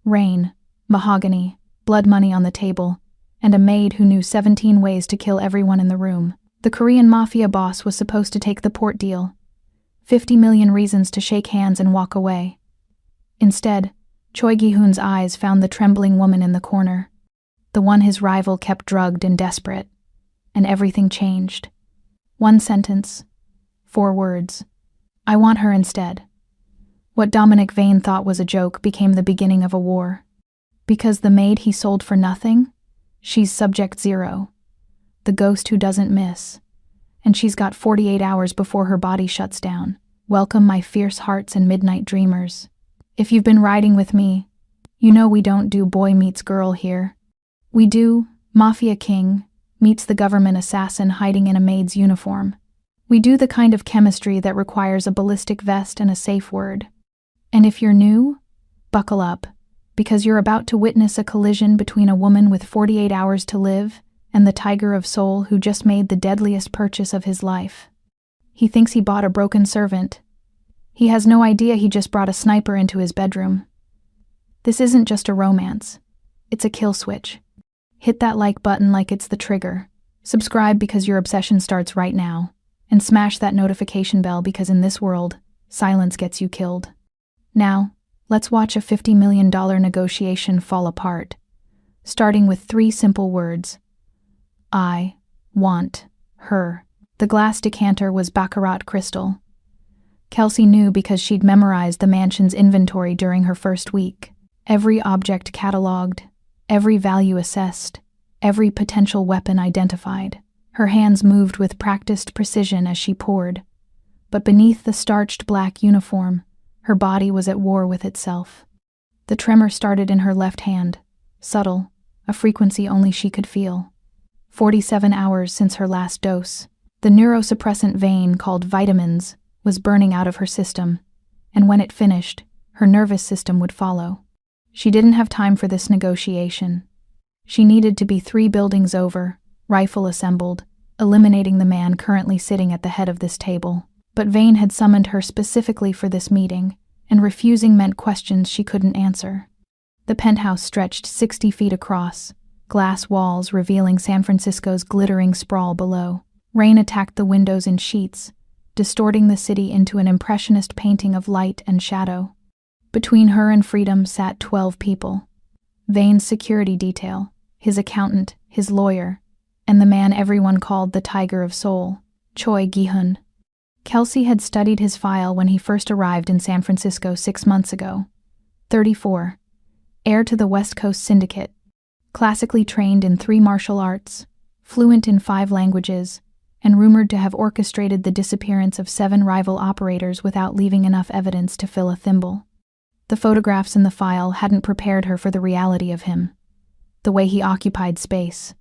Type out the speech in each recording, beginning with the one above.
Rain, mahogany, blood money on the table, and a maid who knew 17 ways to kill everyone in the room. The Korean Mafia boss was supposed to take the port deal. 50 million reasons to shake hands and walk away. Instead, Choi Gi-hoon's eyes found the trembling woman in the corner, the one his rival kept drugged and desperate, and everything changed. One sentence, 4 words. I want her instead. What Dominic Vane thought was a joke became the beginning of a war. Because the maid he sold for nothing? She's subject 0. The ghost who doesn't miss. And she's got 48 hours before her body shuts down. Welcome, my fierce hearts and midnight dreamers. If you've been riding with me, you know we don't do boy meets girl here. We do Mafia King meets the government assassin hiding in a maid's uniform. We do the kind of chemistry that requires a ballistic vest and a safe word. And if you're new, buckle up, because you're about to witness a collision between a woman with 48 hours to live and the tiger of soul who just made the deadliest purchase of his life. He thinks he bought a broken servant. He has no idea he just brought a sniper into his bedroom. This isn't just a romance. It's a kill switch. Hit that like button like it's the trigger. Subscribe because your obsession starts right now. And smash that notification bell because in this world, silence gets you killed. Now, let's watch a $50 million negotiation fall apart. Starting with 3 simple words. I want her. The glass decanter was Baccarat crystal. Kelsey knew because she'd memorized the mansion's inventory during her first week. Every object cataloged, every value assessed, every potential weapon identified. Her hands moved with practiced precision as she poured. But beneath the starched black uniform, her body was at war with itself. The tremor started in her left hand, subtle, a frequency only she could feel. 47 hours since her last dose. The neurosuppressant vein called vitamins was burning out of her system, and when it finished, her nervous system would follow. She didn't have time for this negotiation. She needed to be 3 buildings over, rifle assembled, eliminating the man currently sitting at the head of this table. But Vane had summoned her specifically for this meeting, and refusing meant questions she couldn't answer. The penthouse stretched 60 feet across, glass walls revealing San Francisco's glittering sprawl below. Rain attacked the windows in sheets, distorting the city into an impressionist painting of light and shadow. Between her and freedom sat 12 people. Vane's security detail, his accountant, his lawyer, and the man everyone called the Tiger of Soul, Choi Gi-hoon. Kelsey had studied his file when he first arrived in San Francisco 6 months ago. 34. Heir to the West Coast Syndicate. Classically trained in 3 martial arts, fluent in 5 languages, and rumored to have orchestrated the disappearance of 7 rival operators without leaving enough evidence to fill a thimble. The photographs in the file hadn't prepared her for the reality of him. The way he occupied space.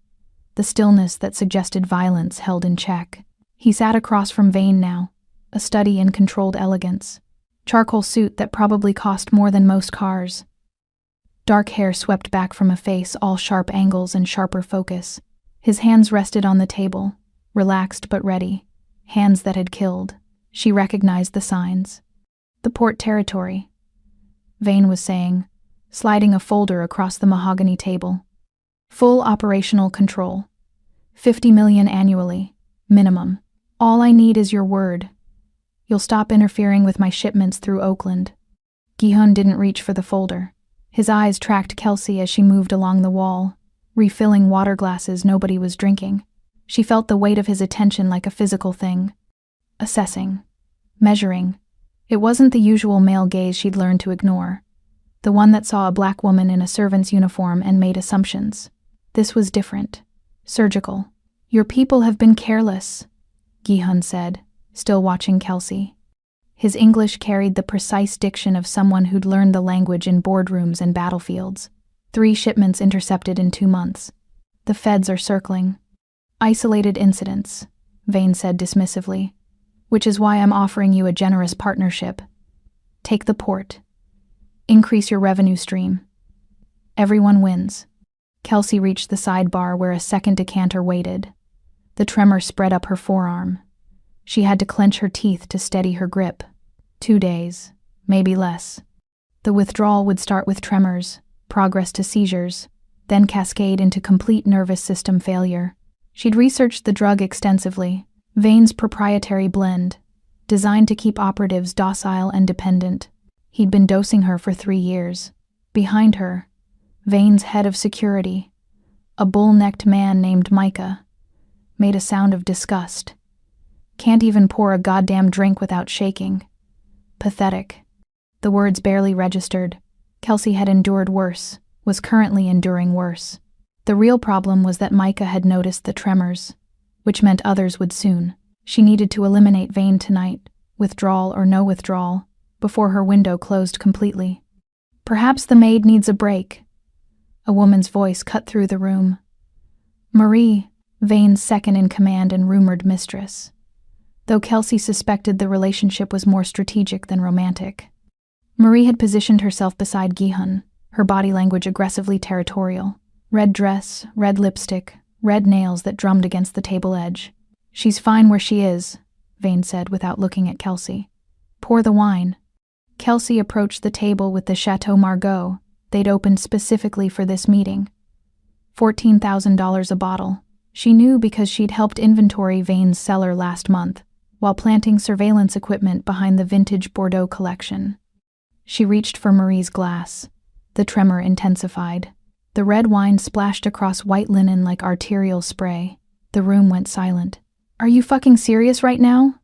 The stillness that suggested violence held in check. He sat across from Vane now, a study in controlled elegance. Charcoal suit that probably cost more than most cars. Dark hair swept back from a face all sharp angles and sharper focus. His hands rested on the table, relaxed but ready, hands that had killed. She recognized the signs. The port territory, Vane was saying, sliding a folder across the mahogany table. Full operational control. 50 million annually, minimum. All I need is your word. You'll stop interfering with my shipments through Oakland. Gi-hoon didn't reach for the folder. His eyes tracked Kelsey as she moved along the wall, refilling water glasses nobody was drinking. She felt the weight of his attention like a physical thing. Assessing. Measuring. It wasn't the usual male gaze she'd learned to ignore. The one that saw a black woman in a servant's uniform and made assumptions. This was different. Surgical. Your people have been careless, Gi-hoon said, still watching Kelsey. His English carried the precise diction of someone who'd learned the language in boardrooms and battlefields. 3 shipments intercepted in 2 months. The feds are circling. Isolated incidents, Vane said dismissively, which is why I'm offering you a generous partnership. Take the port. Increase your revenue stream. Everyone wins. Kelsey reached the sidebar where a second decanter waited. The tremor spread up her forearm. She had to clench her teeth to steady her grip. 2 days, maybe less. The withdrawal would start with tremors, progress to seizures, then cascade into complete nervous system failure. She'd researched the drug extensively, Vane's proprietary blend, designed to keep operatives docile and dependent. He'd been dosing her for 3 years. Behind her, Vane's head of security, a bull-necked man named Micah, made a sound of disgust. Can't even pour a goddamn drink without shaking. Pathetic. The words barely registered. Kelsey had endured worse, was currently enduring worse. The real problem was that Micah had noticed the tremors, which meant others would soon. She needed to eliminate Vane tonight, withdrawal or no withdrawal, before her window closed completely. Perhaps the maid needs a break. A woman's voice cut through the room. Marie, Vane's second-in-command and rumored mistress. Though Kelsey suspected the relationship was more strategic than romantic. Marie had positioned herself beside Gi-hun, her body language aggressively territorial. Red dress, red lipstick, red nails that drummed against the table edge. She's fine where she is, Vane said without looking at Kelsey. Pour the wine. Kelsey approached the table with the Chateau Margaux they'd opened specifically for this meeting. $14,000 a bottle. She knew because she'd helped inventory Vane's cellar last month, while planting surveillance equipment behind the vintage Bordeaux collection. She reached for Marie's glass. The tremor intensified. The red wine splashed across white linen like arterial spray. The room went silent. Are you fucking serious right now?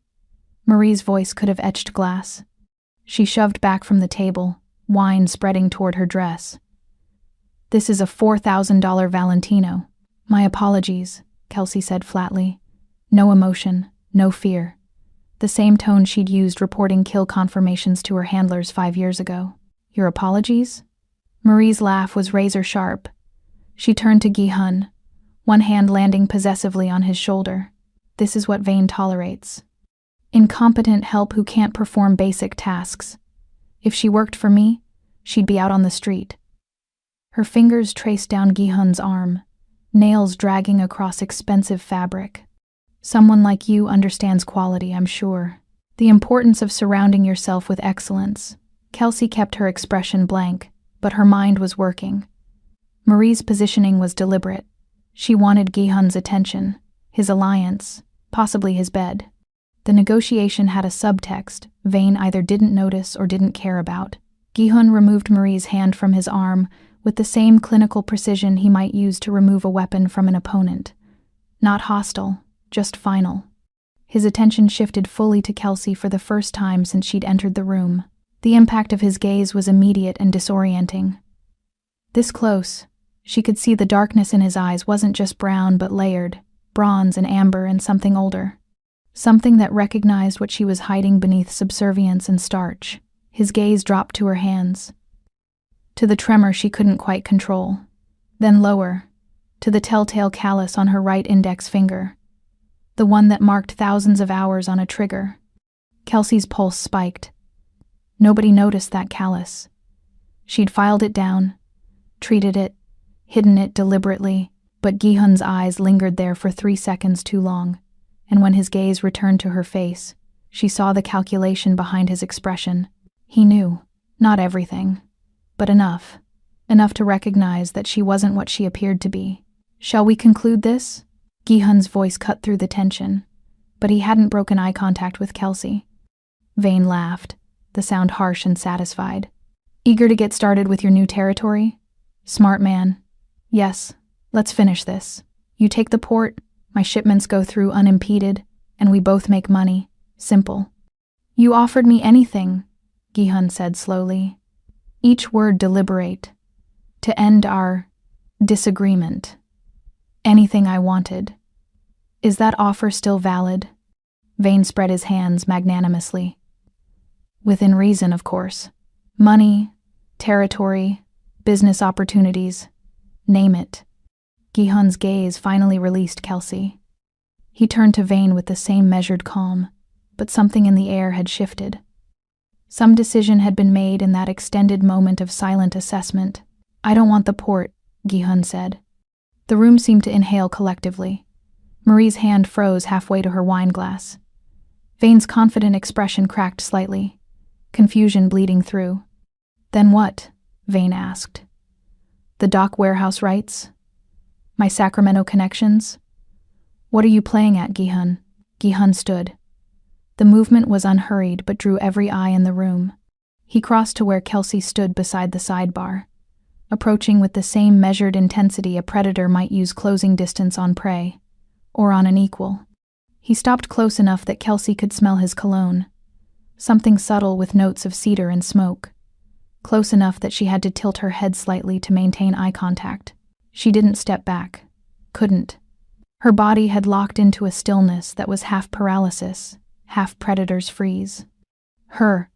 Marie's voice could have etched glass. She shoved back from the table, wine spreading toward her dress. This is a $4,000 Valentino. My apologies, Kelsey said flatly. No emotion, no fear. The same tone she'd used reporting kill confirmations to her handlers 5 years ago. Your apologies? Marie's laugh was razor sharp. She turned to Gi-hun, one hand landing possessively on his shoulder. This is what Vane tolerates. Incompetent help who can't perform basic tasks. If she worked for me, she'd be out on the street. Her fingers traced down Gi-hun's arm, nails dragging across expensive fabric. Someone like you understands quality, I'm sure. The importance of surrounding yourself with excellence. Kelsey kept her expression blank, but her mind was working. Marie's positioning was deliberate. She wanted Gi-hun's attention, his alliance, possibly his bed. The negotiation had a subtext Vane either didn't notice or didn't care about. Gi-hun removed Marie's hand from his arm with the same clinical precision he might use to remove a weapon from an opponent. Not hostile, just final. His attention shifted fully to Kelsey for the first time since she'd entered the room. The impact of his gaze was immediate and disorienting. This close, she could see the darkness in his eyes wasn't just brown but layered, bronze and amber and something older. Something that recognized what she was hiding beneath subservience and starch. His gaze dropped to her hands, to the tremor she couldn't quite control, then lower, to the telltale callus on her right index finger, the one that marked thousands of hours on a trigger. Kelsey's pulse spiked. Nobody noticed that callus. She'd filed it down, treated it, hidden it deliberately, but Gi-hun's eyes lingered there for 3 seconds too long, and when his gaze returned to her face, she saw the calculation behind his expression. He knew, not everything, but enough. Enough to recognize that she wasn't what she appeared to be. Shall we conclude this? Gi-hun's voice cut through the tension, but he hadn't broken eye contact with Kelsey. Vane laughed, the sound harsh and satisfied. Eager to get started with your new territory? Smart man. Yes, let's finish this. You take the port, my shipments go through unimpeded, and we both make money. Simple. You offered me anything, Gi-hun said slowly, each word deliberate, to end our disagreement. Anything I wanted. Is that offer still valid? Vane spread his hands magnanimously. Within reason, of course. Money, territory, business opportunities, name it. Gi-hun's gaze finally released Kelsey. He turned to Vane with the same measured calm, but something in the air had shifted. Some decision had been made in that extended moment of silent assessment. I don't want the port, Gi-hun said. The room seemed to inhale collectively. Marie's hand froze halfway to her wine glass. Vane's confident expression cracked slightly, confusion bleeding through. Then what? Vane asked. The dock warehouse rights? My Sacramento connections? What are you playing at, Gi-hun? Gi-hun stood. The movement was unhurried but drew every eye in the room. He crossed to where Kelsey stood beside the sidebar, approaching with the same measured intensity a predator might use closing distance on prey, or on an equal. He stopped close enough that Kelsey could smell his cologne, something subtle with notes of cedar and smoke, close enough that she had to tilt her head slightly to maintain eye contact. She didn't step back. Couldn't. Her body had locked into a stillness that was half paralysis, half predator's freeze. Her,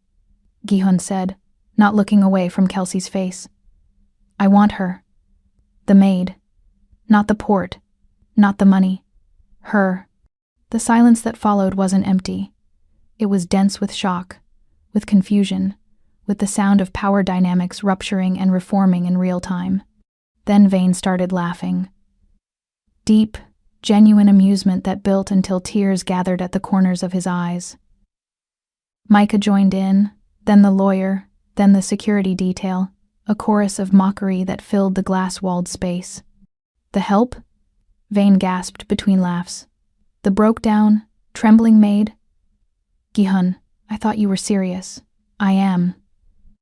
Gi-hun said, not looking away from Kelsey's face. I want her. The maid. Not the port. Not the money. Her. The silence that followed wasn't empty. It was dense with shock, with confusion, with the sound of power dynamics rupturing and reforming in real time. Then Vane started laughing. Deep, genuine amusement that built until tears gathered at the corners of his eyes. Micah joined in, then the lawyer, then the security detail, a chorus of mockery that filled the glass-walled space. The help? Vane gasped between laughs. The broke-down, trembling maid? Gi-hun, I thought you were serious. I am.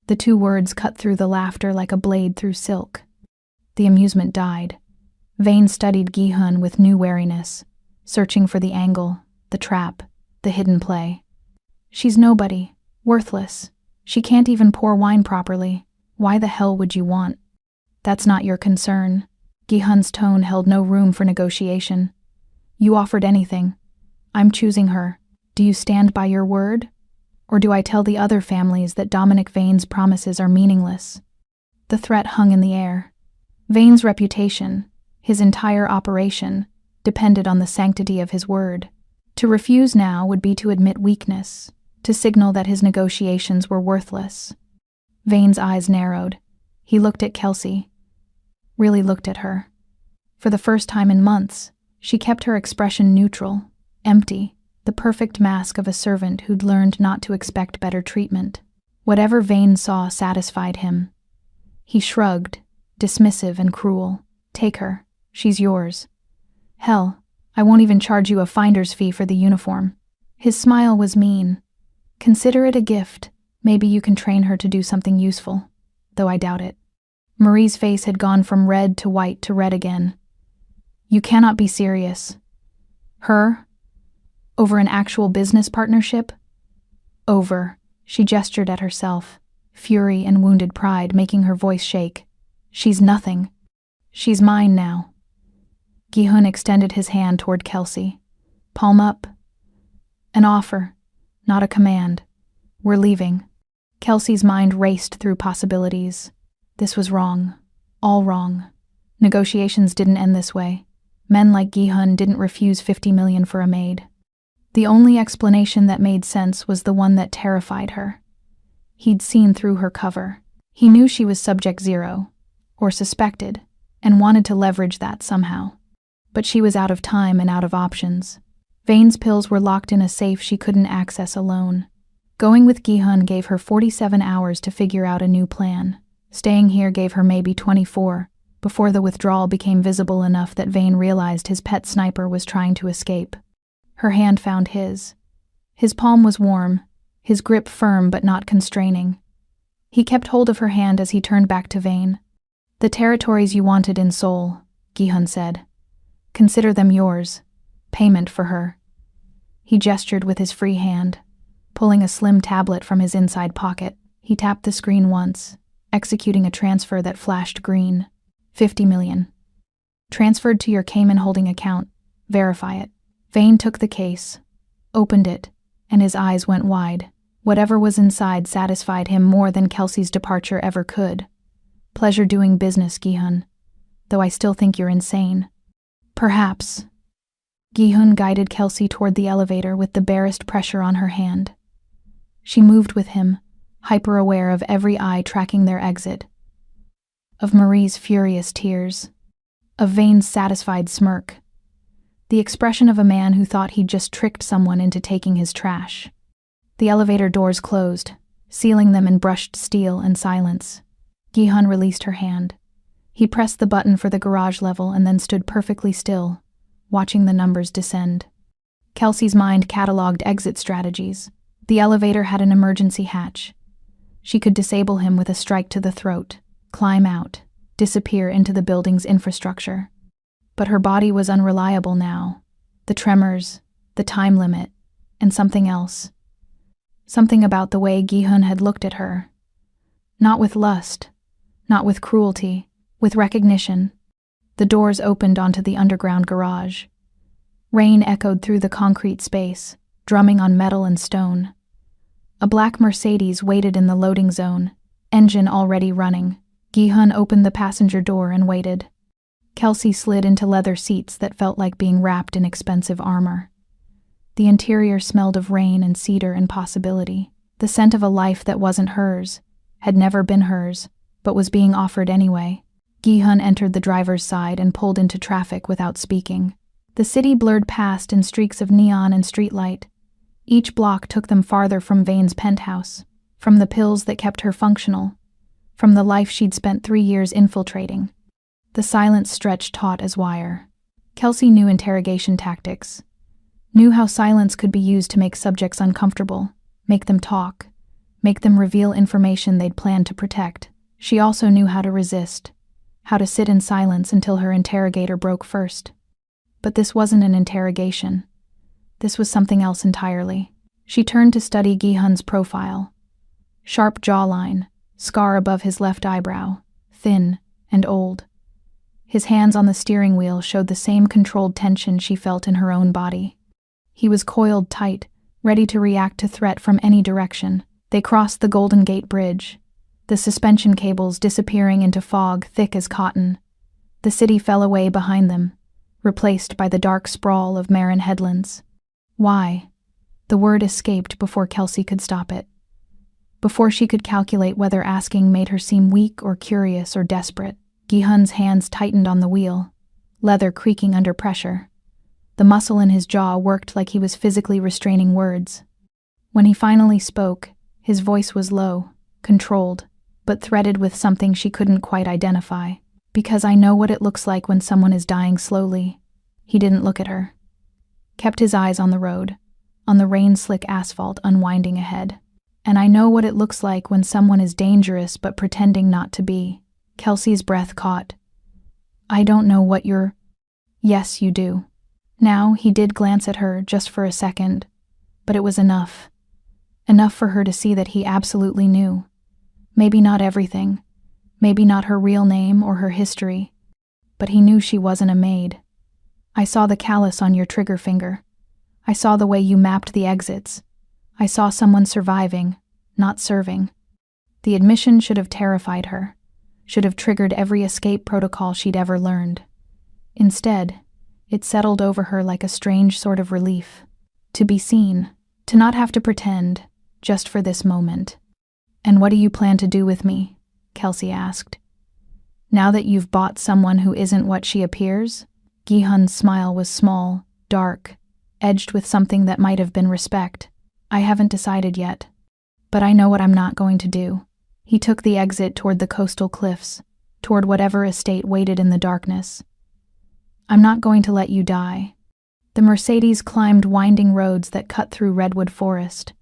The two words cut through the laughter like a blade through silk. The amusement died. Vane studied Gi-hun with new wariness, searching for the angle, the trap, the hidden play. She's nobody, worthless. She can't even pour wine properly. Why the hell would you want? That's not your concern. Gi-hun's tone held no room for negotiation. You offered anything. I'm choosing her. Do you stand by your word? Or do I tell the other families that Dominic Vane's promises are meaningless? The threat hung in the air. Vane's reputation, his entire operation, depended on the sanctity of his word. To refuse now would be to admit weakness, to signal that his negotiations were worthless. Vane's eyes narrowed. He looked at Kelsey. Really looked at her. For the first time in months, she kept her expression neutral, empty, the perfect mask of a servant who'd learned not to expect better treatment. Whatever Vane saw satisfied him. He shrugged, dismissive and cruel. Take her. She's yours. Hell, I won't even charge you a finder's fee for the uniform. His smile was mean. Consider it a gift. Maybe you can train her to do something useful, though I doubt it. Marie's face had gone from red to white to red again. You cannot be serious. Her? Over an actual business partnership? Over. She gestured at herself, fury and wounded pride making her voice shake. She's nothing. She's mine now. Gi-hun extended his hand toward Kelsey. Palm up. An offer, not a command. We're leaving. Kelsey's mind raced through possibilities. This was wrong. All wrong. Negotiations didn't end this way. Men like Gi-hun didn't refuse 50 million for a maid. The only explanation that made sense was the one that terrified her. He'd seen through her cover. He knew she was Subject Zero, or suspected, and wanted to leverage that somehow. But she was out of time and out of options. Vane's pills were locked in a safe she couldn't access alone. Going with Gi-hun gave her 47 hours to figure out a new plan. Staying here gave her maybe 24, before the withdrawal became visible enough that Vane realized his pet sniper was trying to escape. Her hand found his. His palm was warm, his grip firm but not constraining. He kept hold of her hand as he turned back to Vane. The territories you wanted in Seoul, Gi-hun said. Consider them yours. Payment for her. He gestured with his free hand. Pulling a slim tablet from his inside pocket, he tapped the screen once, executing a transfer that flashed green. 50 million. Transferred to your Cayman holding account. Verify it. Vane took the case, opened it, and his eyes went wide. Whatever was inside satisfied him more than Kelsey's departure ever could. Pleasure doing business, Gi-hun. Though I still think you're insane. Perhaps. Gi-hun guided Kelsey toward the elevator with the barest pressure on her hand. She moved with him, hyper-aware of every eye tracking their exit. Of Marie's furious tears. Of Vane's satisfied smirk. The expression of a man who thought he'd just tricked someone into taking his trash. The elevator doors closed, sealing them in brushed steel and silence. Gi-hun released her hand. He pressed the button for the garage level and then stood perfectly still, watching the numbers descend. Kelsey's mind cataloged exit strategies. The elevator had an emergency hatch. She could disable him with a strike to the throat, climb out, disappear into the building's infrastructure. But her body was unreliable now. The tremors, the time limit, and something else. Something about the way Gi-hun had looked at her. Not with lust, not with cruelty, with recognition. The doors opened onto the underground garage. Rain echoed through the concrete space, drumming on metal and stone. A black Mercedes waited in the loading zone, engine already running. Gi-hun opened the passenger door and waited. Kelsey slid into leather seats that felt like being wrapped in expensive armor. The interior smelled of rain and cedar and possibility, the scent of a life that wasn't hers, had never been hers, but was being offered anyway. Gi-hun entered the driver's side and pulled into traffic without speaking. The city blurred past in streaks of neon and streetlight. Each block took them farther from Vane's penthouse, from the pills that kept her functional, from the life she'd spent 3 years infiltrating. The silence stretched taut as wire. Kelsey knew interrogation tactics, knew how silence could be used to make subjects uncomfortable, make them talk, make them reveal information they'd planned to protect. She also knew how to resist, how to sit in silence until her interrogator broke first. But this wasn't an interrogation. This was something else entirely. She turned to study Gi-hun's profile. Sharp jawline, scar above his left eyebrow, thin and old. His hands on the steering wheel showed the same controlled tension she felt in her own body. He was coiled tight, ready to react to threat from any direction. They crossed the Golden Gate Bridge, the suspension cables disappearing into fog thick as cotton. The city fell away behind them, replaced by the dark sprawl of Marin headlands. Why? The word escaped before Kelsey could stop it. Before she could calculate whether asking made her seem weak or curious or desperate. Gi-hun's hands tightened on the wheel, leather creaking under pressure. The muscle in his jaw worked like he was physically restraining words. When he finally spoke, his voice was low, controlled, but threaded with something she couldn't quite identify. Because I know what it looks like when someone is dying slowly. He didn't look at her. Kept his eyes on the road, on the rain-slick asphalt unwinding ahead. And I know what it looks like when someone is dangerous but pretending not to be. Kelsey's breath caught. I don't know what you're... Yes, you do. Now, he did glance at her just for a second, but it was enough. Enough for her to see that he absolutely knew. Maybe not everything. Maybe not her real name or her history, but he knew she wasn't a maid. I saw the callus on your trigger finger. I saw the way you mapped the exits. I saw someone surviving, not serving. The admission should have terrified her, should have triggered every escape protocol she'd ever learned. Instead, it settled over her like a strange sort of relief. To be seen, to not have to pretend, just for this moment. And what do you plan to do with me? Kelsey asked. Now that you've bought someone who isn't what she appears? Gi-hun's smile was small, dark, edged with something that might have been respect. I haven't decided yet, but I know what I'm not going to do. He took the exit toward the coastal cliffs, toward whatever estate waited in the darkness. I'm not going to let you die. The Mercedes climbed winding roads that cut through redwood forest,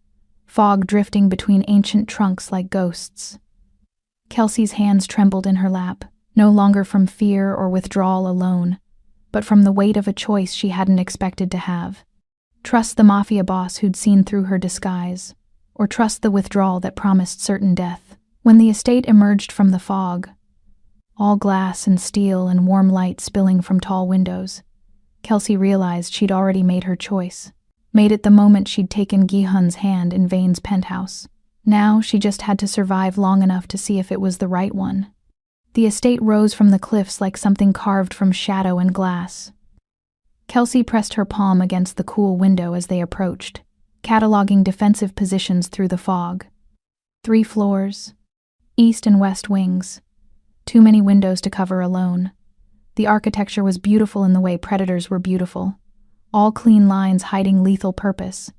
fog drifting between ancient trunks like ghosts. Kelsey's hands trembled in her lap, no longer from fear or withdrawal alone, but from the weight of a choice she hadn't expected to have. Trust the Mafia boss who'd seen through her disguise, or trust the withdrawal that promised certain death. When the estate emerged from the fog, all glass and steel and warm light spilling from tall windows, Kelsey realized she'd already made her choice. Made it the moment she'd taken Gi-hun's hand in Vane's penthouse. Now she just had to survive long enough to see if it was the right one. The estate rose from the cliffs like something carved from shadow and glass. Kelsey pressed her palm against the cool window as they approached, cataloging defensive positions through the fog. 3 floors, east and west wings, too many windows to cover alone. The architecture was beautiful in the way predators were beautiful, all clean lines hiding lethal purpose.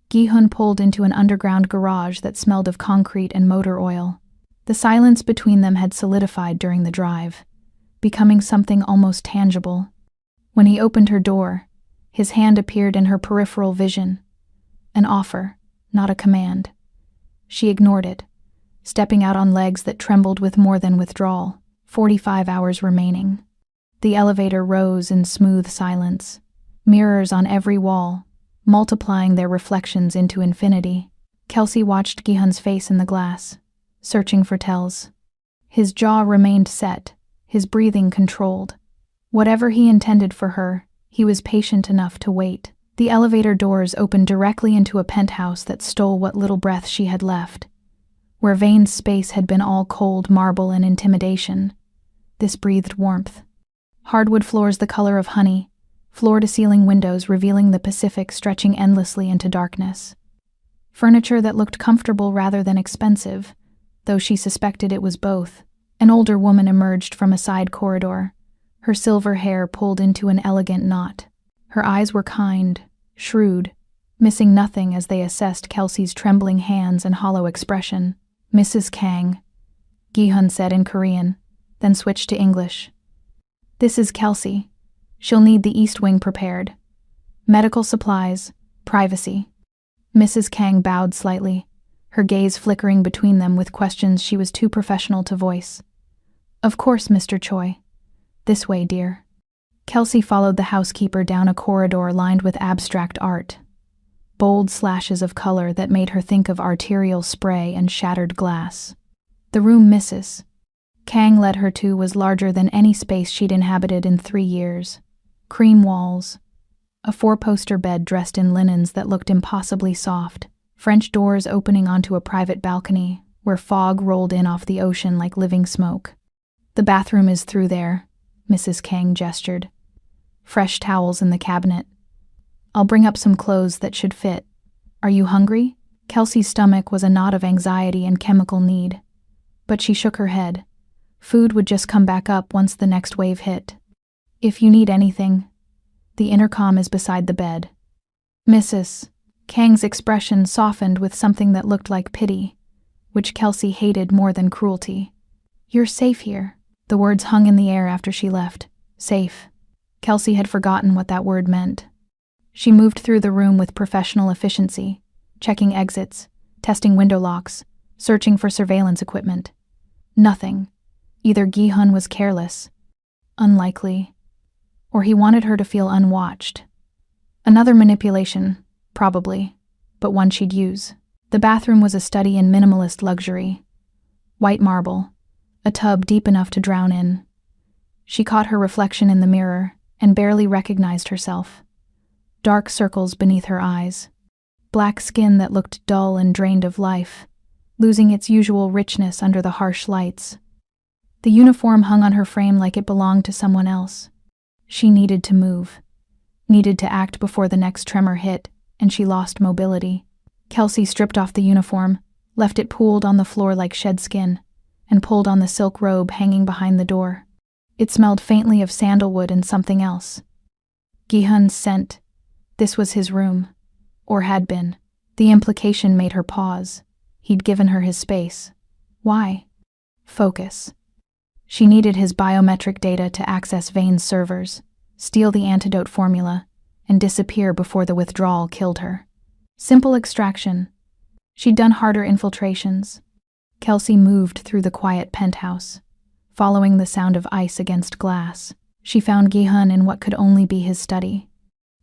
Gi-hun pulled into an underground garage that smelled of concrete and motor oil. The silence between them had solidified during the drive. becoming something almost tangible. When he opened her door, his hand appeared in her peripheral vision. An offer, not a command. She ignored it, stepping out on legs that trembled with more than withdrawal. 45 hours remaining. The elevator rose in smooth silence, mirrors on every wall, multiplying their reflections into infinity. Kelsey watched Gihan's face in the glass, searching for tells. His jaw remained set, his breathing controlled. Whatever he intended for her, he was patient enough to wait. The elevator doors opened directly into a penthouse that stole what little breath she had left. Where Vane's space had been all cold marble and intimidation, this breathed warmth. Hardwood floors the color of honey, floor-to-ceiling windows revealing the Pacific stretching endlessly into darkness. Furniture that looked comfortable rather than expensive, though she suspected it was both. An older woman emerged from a side corridor, her silver hair pulled into an elegant knot. Her eyes were kind, shrewd, missing nothing as they assessed Kelsey's trembling hands and hollow expression. "Mrs. Kang," Gihan said in Korean, then switched to English. "This is Kelsey. She'll need the East Wing prepared. Medical supplies, privacy." Mrs. Kang bowed slightly, her gaze flickering between them with questions she was too professional to voice. "Of course, Mr. Choi. This way, dear." Kelsey followed the housekeeper down a corridor lined with abstract art. Bold slashes of color that made her think of arterial spray and shattered glass. The room Mrs. Kang led her to was larger than any space she'd inhabited in 3 years. Cream walls, a 4-poster bed dressed in linens that looked impossibly soft, French doors opening onto a private balcony where fog rolled in off the ocean like living smoke. "The bathroom is through there," Mrs. Kang gestured. "Fresh towels in the cabinet. I'll bring up some clothes that should fit. Are you hungry?" Kelsey's stomach was a knot of anxiety and chemical need, but she shook her head. Food would just come back up once the next wave hit. "If you need anything." The intercom is beside the bed. Mrs. Kang's expression softened with something that looked like pity, which Kelsey hated more than cruelty. "You're safe here." The words hung in the air after she left. Safe. Kelsey had forgotten what that word meant. She moved through the room with professional efficiency, checking exits, testing window locks, searching for surveillance equipment. Nothing. Either Gihan was careless, unlikely, or he wanted her to feel unwatched. Another manipulation, probably, but one she'd use. The bathroom was a study in minimalist luxury. White marble, a tub deep enough to drown in. She caught her reflection in the mirror and barely recognized herself. Dark circles beneath her eyes. Black skin that looked dull and drained of life, losing its usual richness under the harsh lights. The uniform hung on her frame like it belonged to someone else. She needed to move. Needed to act before the next tremor hit, and she lost mobility. Kelsey stripped off the uniform, left it pooled on the floor like shed skin, and pulled on the silk robe hanging behind the door. It smelled faintly of sandalwood and something else. Gihan's scent. This was his room. Or had been. The implication made her pause. He'd given her his space. Why? Focus. She needed his biometric data to access Vane's servers, steal the antidote formula, and disappear before the withdrawal killed her. Simple extraction. She'd done harder infiltrations. Kelsey moved through the quiet penthouse, following the sound of ice against glass. She found Gihan in what could only be his study.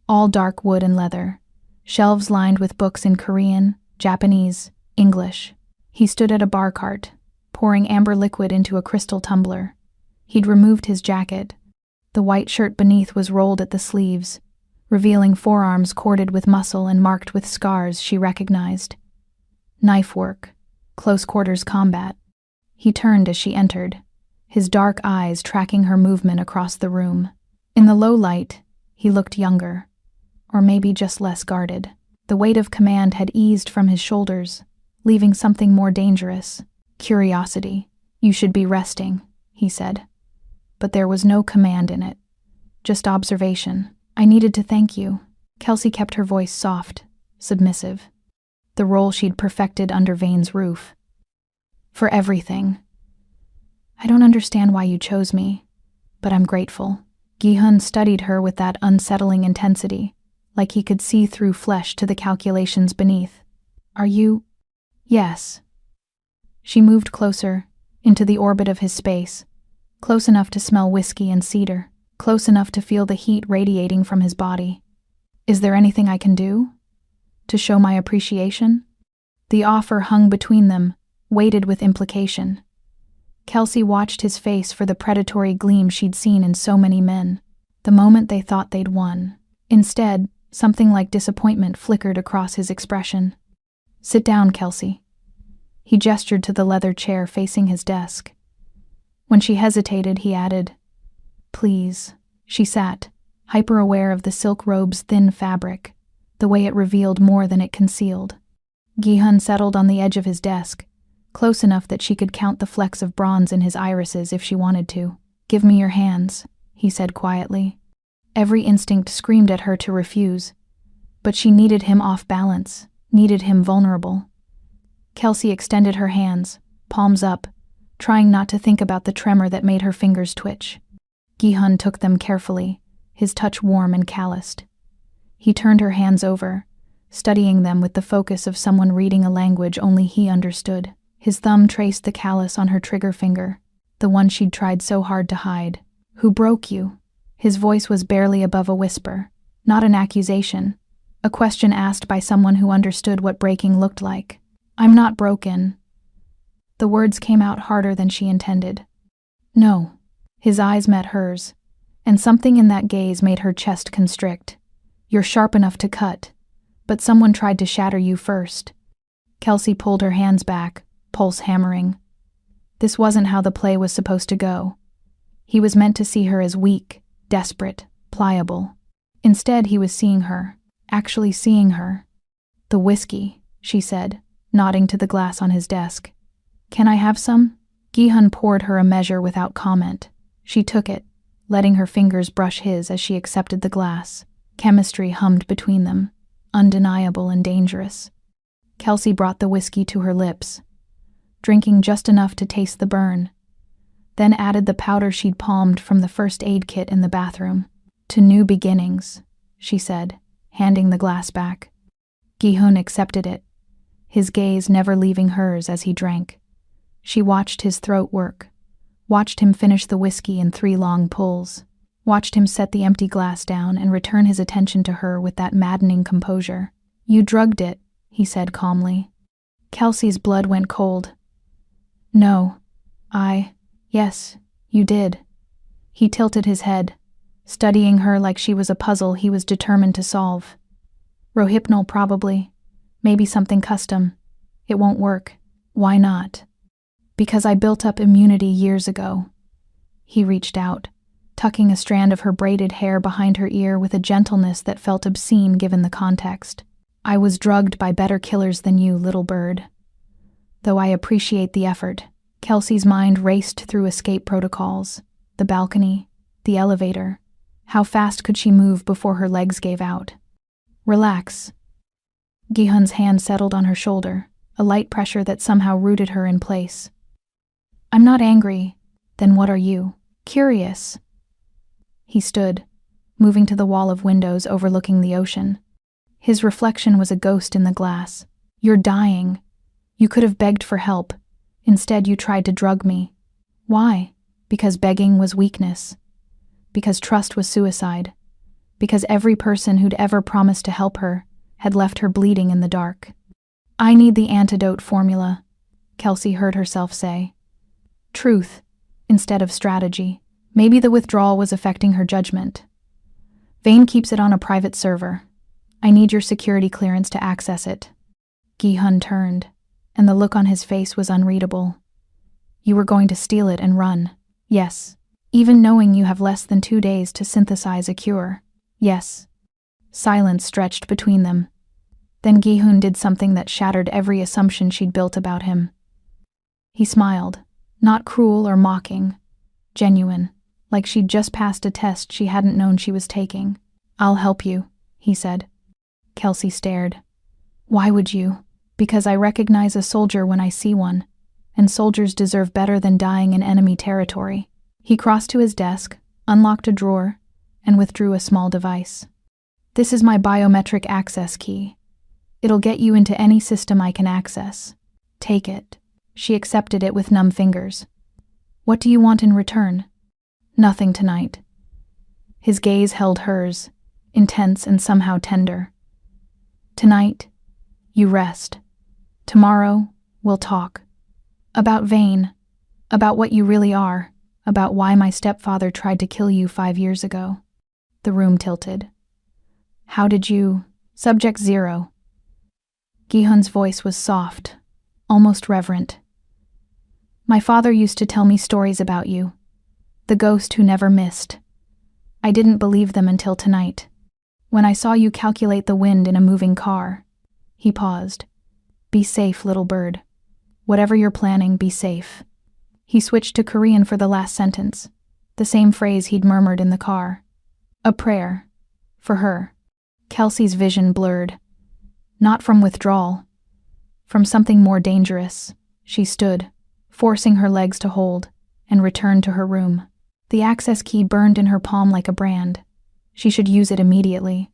All dark wood and leather, shelves lined with books in Korean, Japanese, English. He stood at a bar cart, pouring amber liquid into a crystal tumbler. He'd removed his jacket. The white shirt beneath was rolled at the sleeves, revealing forearms corded with muscle and marked with scars she recognized. Knife work, close quarters combat. He turned as she entered, his dark eyes tracking her movement across the room. In the low light, he looked younger, or maybe just less guarded. The weight of command had eased from his shoulders, leaving something more dangerous. Curiosity. "You should be resting," he said. But there was no command in it, just observation. "I needed to thank you." Kelsey kept her voice soft, submissive. The role she'd perfected under Vane's roof. "For everything. I don't understand why you chose me. but I'm grateful. Gi-hun studied her with that unsettling intensity, like he could see through flesh to the calculations beneath. Are you? Yes. She moved closer, into the orbit of his space, close enough to smell whiskey and cedar, close enough to feel the heat radiating from his body. Is there anything I can do? To show my appreciation? The offer hung between them, weighted with implication. Kelsey watched his face for the predatory gleam she'd seen in so many men, the moment they thought they'd won. Instead, something like disappointment flickered across his expression. Sit down, Kelsey. He gestured to the leather chair facing his desk. When she hesitated, he added, Please. She sat, hyper-aware of the silk robe's thin fabric, the way it revealed more than it concealed. Gi-hun settled on the edge of his desk, close enough that she could count the flecks of bronze in his irises if she wanted to. Give me your hands, he said quietly. Every instinct screamed at her to refuse, but she needed him off balance, needed him vulnerable. Kelsey extended her hands, palms up, trying not to think about the tremor that made her fingers twitch. Gi-hun took them carefully, his touch warm and calloused. He turned her hands over, studying them with the focus of someone reading a language only he understood. His thumb traced the callus on her trigger finger, the one she'd tried so hard to hide. Who broke you? His voice was barely above a whisper, not an accusation, a question asked by someone who understood what breaking looked like. I'm not broken. The words came out harder than she intended. No. His eyes met hers, and something in that gaze made her chest constrict. You're sharp enough to cut, but someone tried to shatter you first. Kelsey pulled her hands back, pulse hammering. This wasn't how the play was supposed to go. He was meant to see her as weak, desperate, pliable. Instead, he was seeing her, actually seeing her. The whiskey, she said, nodding to the glass on his desk. Can I have some? Gi-hun poured her a measure without comment. She took it, letting her fingers brush his as she accepted the glass. Chemistry hummed between them, undeniable and dangerous. Kelsey brought the whiskey to her lips, drinking just enough to taste the burn, then added the powder she'd palmed from the first aid kit in the bathroom. To new beginnings, she said, handing the glass back. Gi-hun accepted it, his gaze never leaving hers as he drank. She watched his throat work, watched him finish the whiskey in 3 long pulls, watched him set the empty glass down and return his attention to her with that maddening composure. You drugged it, he said calmly. Kelsey's blood went cold. No. Yes, you did. He tilted his head, studying her like she was a puzzle he was determined to solve. Rohypnol probably. Maybe something custom. It won't work. Why not? Because I built up immunity years ago. He reached out, tucking a strand of her braided hair behind her ear with a gentleness that felt obscene given the context. I was drugged by better killers than you, little bird. Though I appreciate the effort, Kelsey's mind raced through escape protocols, the balcony, the elevator. How fast could she move before her legs gave out? Relax. Gi-hun's hand settled on her shoulder, a light pressure that somehow rooted her in place. I'm not angry. Then what are you? Curious. He stood, moving to the wall of windows overlooking the ocean. His reflection was a ghost in the glass. You're dying. You could have begged for help. Instead, you tried to drug me. Why? Because begging was weakness. Because trust was suicide. Because every person who'd ever promised to help her had left her bleeding in the dark. I need the antidote formula, Kelsey heard herself say. Truth, instead of strategy. Maybe the withdrawal was affecting her judgment. Vane keeps it on a private server. I need your security clearance to access it. Gi-hun turned, and the look on his face was unreadable. You were going to steal it and run. Yes. Even knowing you have less than 2 days to synthesize a cure. Yes. Silence stretched between them. Then Gi-hun did something that shattered every assumption she'd built about him. He smiled, not cruel or mocking, genuine, like she'd just passed a test she hadn't known she was taking. I'll help you, he said. Kelsey stared. Why would you? Because I recognize a soldier when I see one, and soldiers deserve better than dying in enemy territory. He crossed to his desk, unlocked a drawer, and withdrew a small device. "This is my biometric access key. It'll get you into any system I can access. Take it." She accepted it with numb fingers. "What do you want in return?" "Nothing tonight." His gaze held hers, intense and somehow tender. "Tonight, you rest. Tomorrow, we'll talk. About Vane. About what you really are. About why my stepfather tried to kill you 5 years ago." The room tilted. "How did you—" Subject 0. Gi-hun's voice was soft, almost reverent. "My father used to tell me stories about you. The ghost who never missed. I didn't believe them until tonight. When I saw you calculate the wind in a moving car." He paused. "Be safe, little bird. Whatever you're planning, be safe." He switched to Korean for the last sentence, the same phrase he'd murmured in the car. A prayer. For her. Kelsey's vision blurred. Not from withdrawal. From something more dangerous. She stood, forcing her legs to hold, and returned to her room. The access key burned in her palm like a brand. She should use it immediately.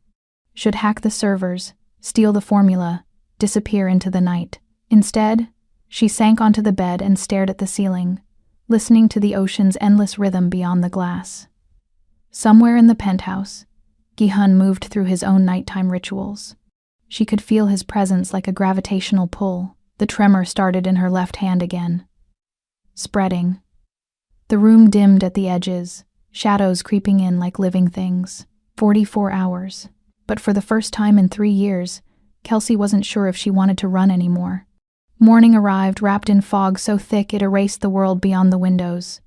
Should hack the servers, steal the formula, disappear into the night. Instead, she sank onto the bed and stared at the ceiling, listening to the ocean's endless rhythm beyond the glass. Somewhere in the penthouse, Gi-hun moved through his own nighttime rituals. She could feel his presence like a gravitational pull. The tremor started in her left hand again. Spreading. The room dimmed at the edges, shadows creeping in like living things. 44 hours. But for the first time in 3 years, Kelsey wasn't sure if she wanted to run anymore. Morning arrived, wrapped in fog so thick it erased the world beyond the windows.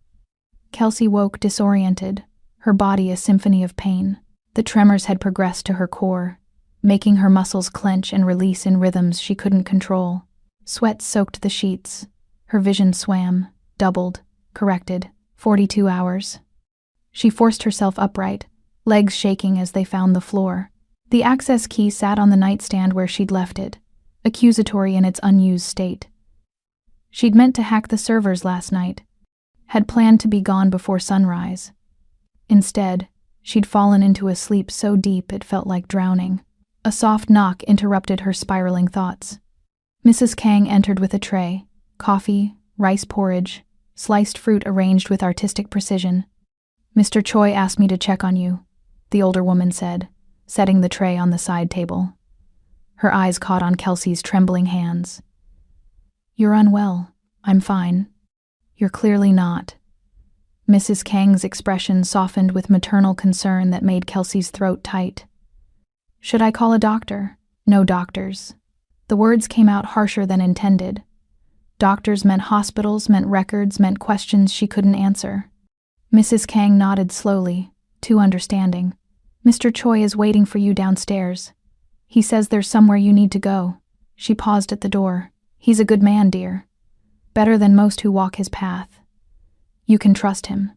Kelsey woke disoriented, her body a symphony of pain. The tremors had progressed to her core, making her muscles clench and release in rhythms she couldn't control. Sweat soaked the sheets. Her vision swam, doubled, corrected. 42 hours. She forced herself upright, legs shaking as they found the floor. The access key sat on the nightstand where she'd left it, accusatory in its unused state. She'd meant to hack the servers last night, had planned to be gone before sunrise. Instead, she'd fallen into a sleep so deep it felt like drowning. A soft knock interrupted her spiraling thoughts. Mrs. Kang entered with a tray, coffee, rice porridge, sliced fruit arranged with artistic precision. "Mr. Choi asked me to check on you," the older woman said, setting the tray on the side table. Her eyes caught on Kelsey's trembling hands. "You're unwell." "I'm fine." "You're clearly not." Mrs. Kang's expression softened with maternal concern that made Kelsey's throat tight. "Should I call a doctor?" "No doctors." The words came out harsher than intended. Doctors meant hospitals, meant records, meant questions she couldn't answer. Mrs. Kang nodded slowly, too understanding. "Mr. Choi is waiting for you downstairs. He says there's somewhere you need to go." She paused at the door. "He's a good man, dear. Better than most who walk his path. You can trust him."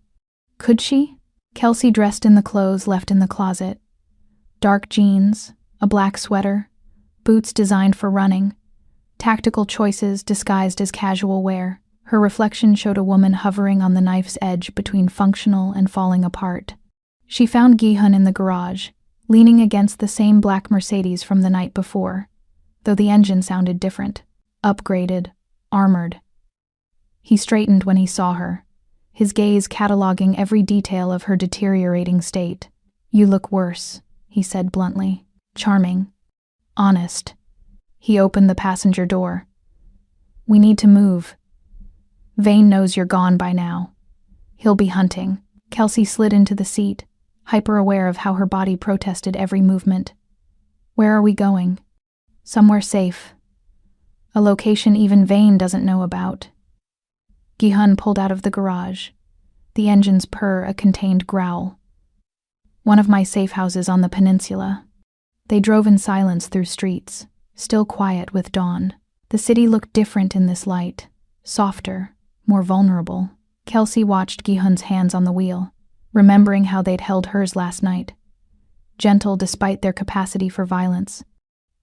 Could she? Kelsey dressed in the clothes left in the closet. Dark jeans, a black sweater, boots designed for running. Tactical choices disguised as casual wear. Her reflection showed a woman hovering on the knife's edge between functional and falling apart. She found Gi-hun in the garage, leaning against the same black Mercedes from the night before, though the engine sounded different. Upgraded, armored. He straightened when he saw her, his gaze cataloging every detail of her deteriorating state. "You look worse," he said bluntly. "Charming. Honest." He opened the passenger door. "We need to move. Vane knows you're gone by now. He'll be hunting." Kelsey slid into the seat, hyper-aware of how her body protested every movement. "Where are we going?" "Somewhere safe. A location even Vane doesn't know about." Gi-hun pulled out of the garage, the engine's purr a contained growl. "One of my safe houses on the peninsula." They drove in silence through streets, still quiet with dawn. The city looked different in this light, softer, more vulnerable. Kelsey watched Gi-hun's hands on the wheel, remembering how they'd held hers last night. Gentle despite their capacity for violence.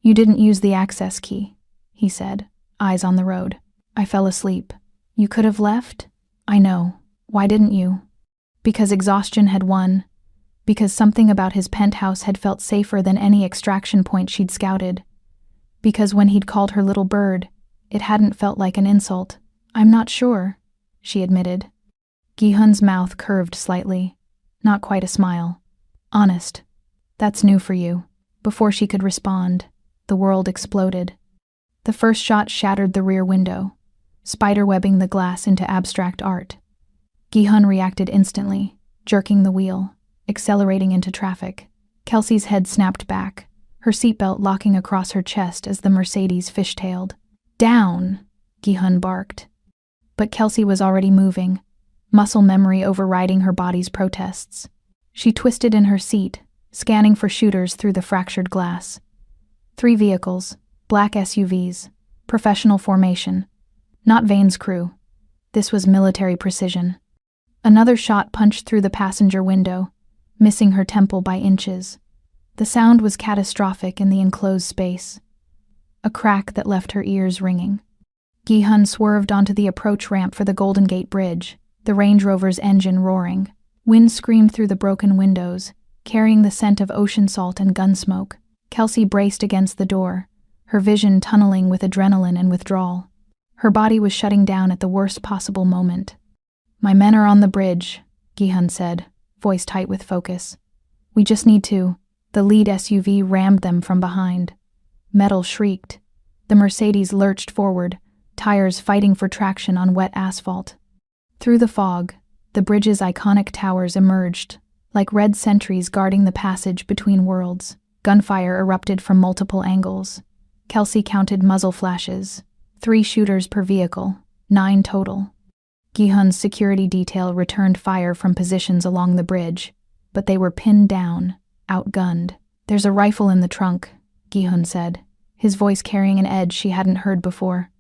"You didn't use the access key," he said, eyes on the road. "I fell asleep." "You could have left?" "I know. Why didn't you?" Because exhaustion had won. Because something about his penthouse had felt safer than any extraction point she'd scouted. Because when he'd called her little bird, it hadn't felt like an insult. "I'm not sure," she admitted. Gi-hun's mouth curved slightly. Not quite a smile. "Honest. That's new for you." Before she could respond, the world exploded. The first shot shattered the rear window, spiderwebbing the glass into abstract art. Gi-hun reacted instantly, jerking the wheel, accelerating into traffic. Kelsey's head snapped back, her seatbelt locking across her chest as the Mercedes fishtailed. "Down!" Gi-hun barked. But Kelsey was already moving, muscle memory overriding her body's protests. She twisted in her seat, scanning for shooters through the fractured glass. 3 vehicles, black SUVs, professional formation. Not Vane's crew. This was military precision. Another shot punched through the passenger window, missing her temple by inches. The sound was catastrophic in the enclosed space. A crack that left her ears ringing. Gi-hun swerved onto the approach ramp for the Golden Gate Bridge, the Range Rover's engine roaring. Wind screamed through the broken windows, carrying the scent of ocean salt and gun smoke. Kelsey braced against the door, her vision tunneling with adrenaline and withdrawal. Her body was shutting down at the worst possible moment. "My men are on the bridge," Gi-hun said, voice tight with focus. "We just need to." The lead SUV rammed them from behind. Metal shrieked. The Mercedes lurched forward, tires fighting for traction on wet asphalt. Through the fog, the bridge's iconic towers emerged, like red sentries guarding the passage between worlds. Gunfire erupted from multiple angles. Kelsey counted muzzle flashes. 3 shooters per vehicle, 9 total. Gi-hun's security detail returned fire from positions along the bridge, but they were pinned down, outgunned. "There's a rifle in the trunk," Gi-hun said, his voice carrying an edge she hadn't heard before.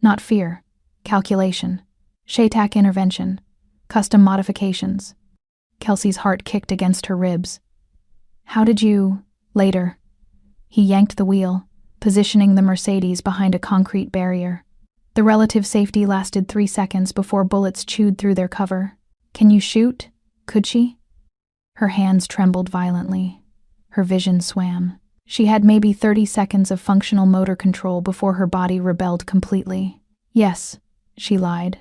Not fear, calculation, SHATAC intervention, custom modifications. Kelsey's heart kicked against her ribs. "How did you—" "Later." He yanked the wheel, positioning the Mercedes behind a concrete barrier. The relative safety lasted 3 seconds before bullets chewed through their cover. "Can you shoot? Could she?" Her hands trembled violently. Her vision swam. She had maybe 30 seconds of functional motor control before her body rebelled completely. "Yes," she lied.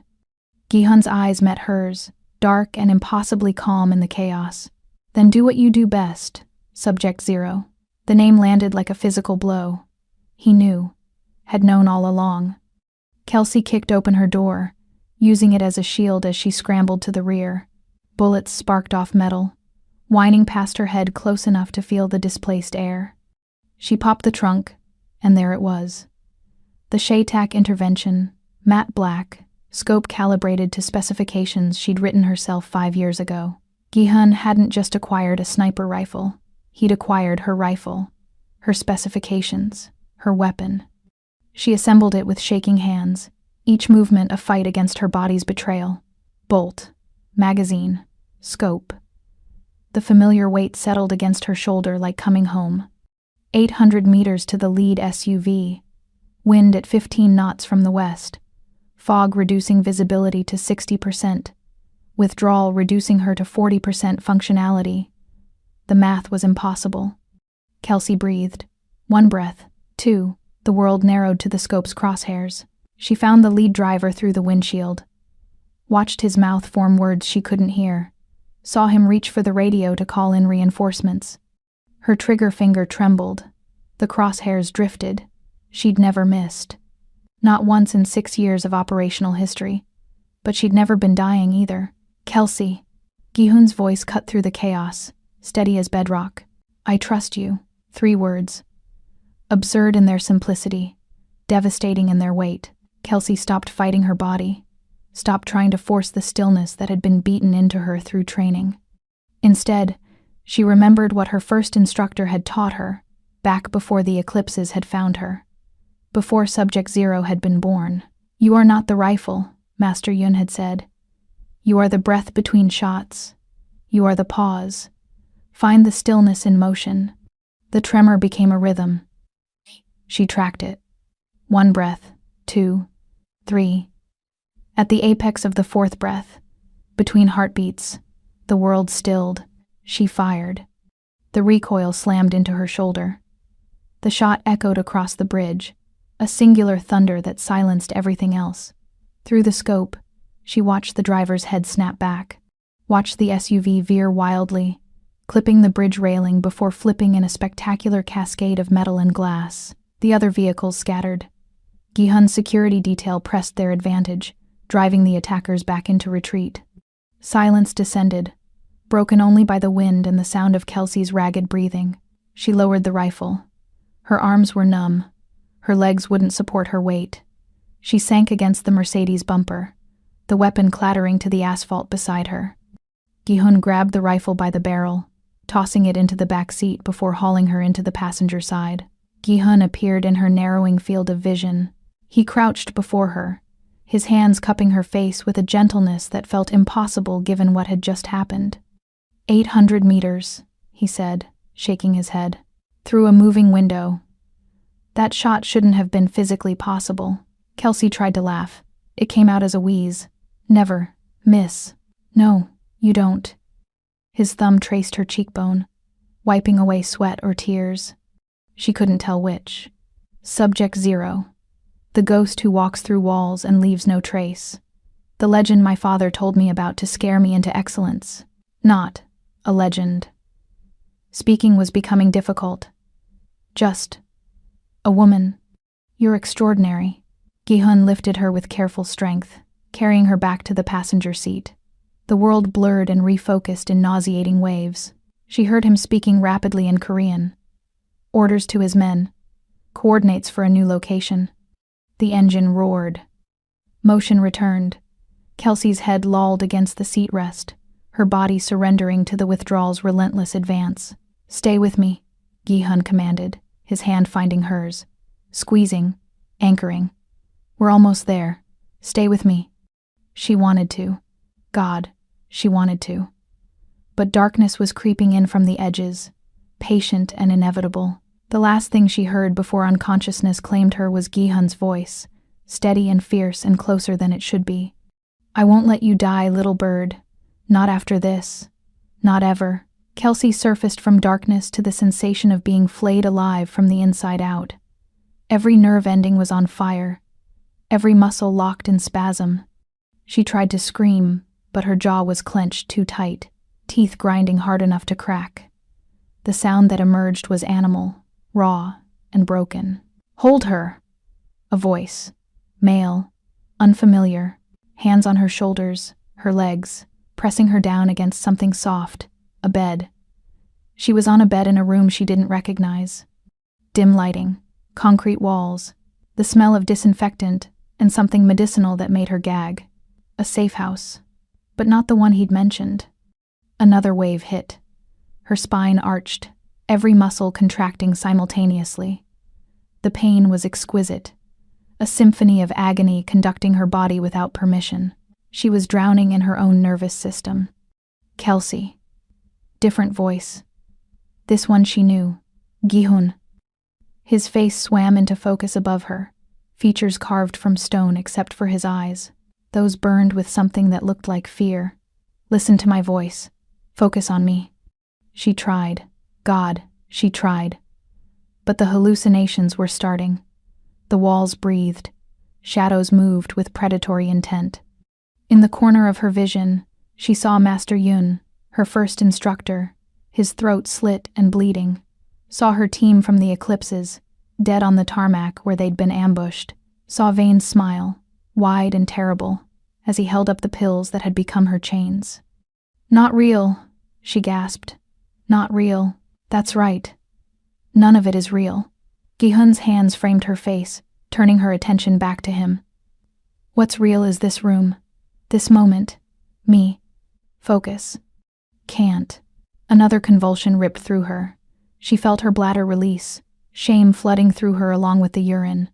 Gi-hun's eyes met hers, dark and impossibly calm in the chaos. "Then do what you do best, Subject Zero." The name landed like a physical blow. He knew, had known all along. Kelsey kicked open her door, using it as a shield as she scrambled to the rear. Bullets sparked off metal, whining past her head close enough to feel the displaced air. She popped the trunk, and there it was. The SHATAC intervention, matte black, scope calibrated to specifications she'd written herself 5 years ago. Gi-hun hadn't just acquired a sniper rifle. He'd acquired her rifle, her specifications, her weapon. She assembled it with shaking hands, each movement a fight against her body's betrayal. Bolt, magazine, scope. The familiar weight settled against her shoulder like coming home. 800 meters to the lead SUV. Wind at 15 knots from the west. Fog reducing visibility to 60%. Withdrawal reducing her to 40% functionality. The math was impossible. Kelsey breathed. 1 breath. 2. The world narrowed to the scope's crosshairs. She found the lead driver through the windshield. Watched his mouth form words she couldn't hear. Saw him reach for the radio to call in reinforcements. Her trigger finger trembled. The crosshairs drifted. She'd never missed. Not once in 6 years of operational history. But she'd never been dying either. "Kelsey." Gi-hun's voice cut through the chaos, steady as bedrock. "I trust you." 3 words. Absurd in their simplicity, devastating in their weight. Kelsey stopped fighting her body, stopped trying to force the stillness that had been beaten into her through training. Instead, she remembered what her first instructor had taught her, back before the eclipses had found her, before Subject Zero had been born. "You are not the rifle," Master Yun had said. "You are the breath between shots. You are the pause. Find the stillness in motion." The tremor became a rhythm. She tracked it. 1 breath, 2, 3. At the apex of the 4th breath, between heartbeats, The world stilled. She fired. The recoil slammed into her shoulder. The shot echoed across the bridge, a singular thunder that silenced everything else. Through the scope, she watched the driver's head snap back, watched the SUV veer wildly, clipping the bridge railing before flipping in a spectacular cascade of metal and glass. The other vehicles scattered. Gi-hun's security detail pressed their advantage, driving the attackers back into retreat. Silence descended, broken only by the wind and the sound of Kelsey's ragged breathing. She lowered the rifle. Her arms were numb. Her legs wouldn't support her weight. She sank against the Mercedes bumper, the weapon clattering to the asphalt beside her. Gi-hun grabbed the rifle by the barrel, tossing it into the back seat before hauling her into the passenger side. Gi-hun appeared in her narrowing field of vision. He crouched before her, his hands cupping her face with a gentleness that felt impossible given what had just happened. 800 meters, he said, shaking his head. Through a moving window. That shot shouldn't have been physically possible. Kelsey tried to laugh. It came out as a wheeze. Never. Miss. No, you don't. His thumb traced her cheekbone, wiping away sweat or tears. She couldn't tell which. Subject 0. The ghost who walks through walls and leaves no trace. The legend my father told me about to scare me into excellence. Not a legend. Speaking was becoming difficult. Just a woman. You're extraordinary. Gi-hun lifted her with careful strength, carrying her back to the passenger seat. The world blurred and refocused in nauseating waves. She heard him speaking rapidly in Korean. Orders to his men. Coordinates for a new location. The engine roared. Motion returned. Kelsey's head lolled against the seat rest, her body surrendering to the withdrawal's relentless advance. Stay with me, Gi-hun commanded, his hand finding hers. Squeezing, anchoring. We're almost there. Stay with me. She wanted to. God, she wanted to. But darkness was creeping in from the edges, patient and inevitable. The last thing she heard before unconsciousness claimed her was Gi-hun's voice, steady and fierce and closer than it should be. I won't let you die, little bird. Not after this. Not ever. Kelsey surfaced from darkness to the sensation of being flayed alive from the inside out. Every nerve ending was on fire, every muscle locked in spasm. She tried to scream, but her jaw was clenched too tight, teeth grinding hard enough to crack. The sound that emerged was animal, raw, and broken. Hold her! A voice. Male. Unfamiliar. Hands on her shoulders, her legs, pressing her down against something soft. A bed. She was on a bed in a room she didn't recognize. Dim lighting, concrete walls, the smell of disinfectant, and something medicinal that made her gag. A safe house. But not the one he'd mentioned. Another wave hit. Her spine arched, every muscle contracting simultaneously. The pain was exquisite, a symphony of agony conducting her body without permission. She was drowning in her own nervous system. Kelsey. Different voice. This one she knew. Gi-hun. His face swam into focus above her, features carved from stone except for his eyes. Those burned with something that looked like fear. Listen to my voice. Focus on me. She tried. God, she tried. But the hallucinations were starting. The walls breathed. Shadows moved with predatory intent. In the corner of her vision, she saw Master Yun, her first instructor, his throat slit and bleeding. Saw her team from the eclipses, dead on the tarmac where they'd been ambushed. Saw Vane's smile, wide and terrible, as he held up the pills that had become her chains. Not real, she gasped. Not real. That's right. None of it is real. Gi-hun's hands framed her face, turning her attention back to him. What's real is this room. This moment. Me. Focus. Can't. Another convulsion ripped through her. She felt her bladder release, shame flooding through her along with the urine.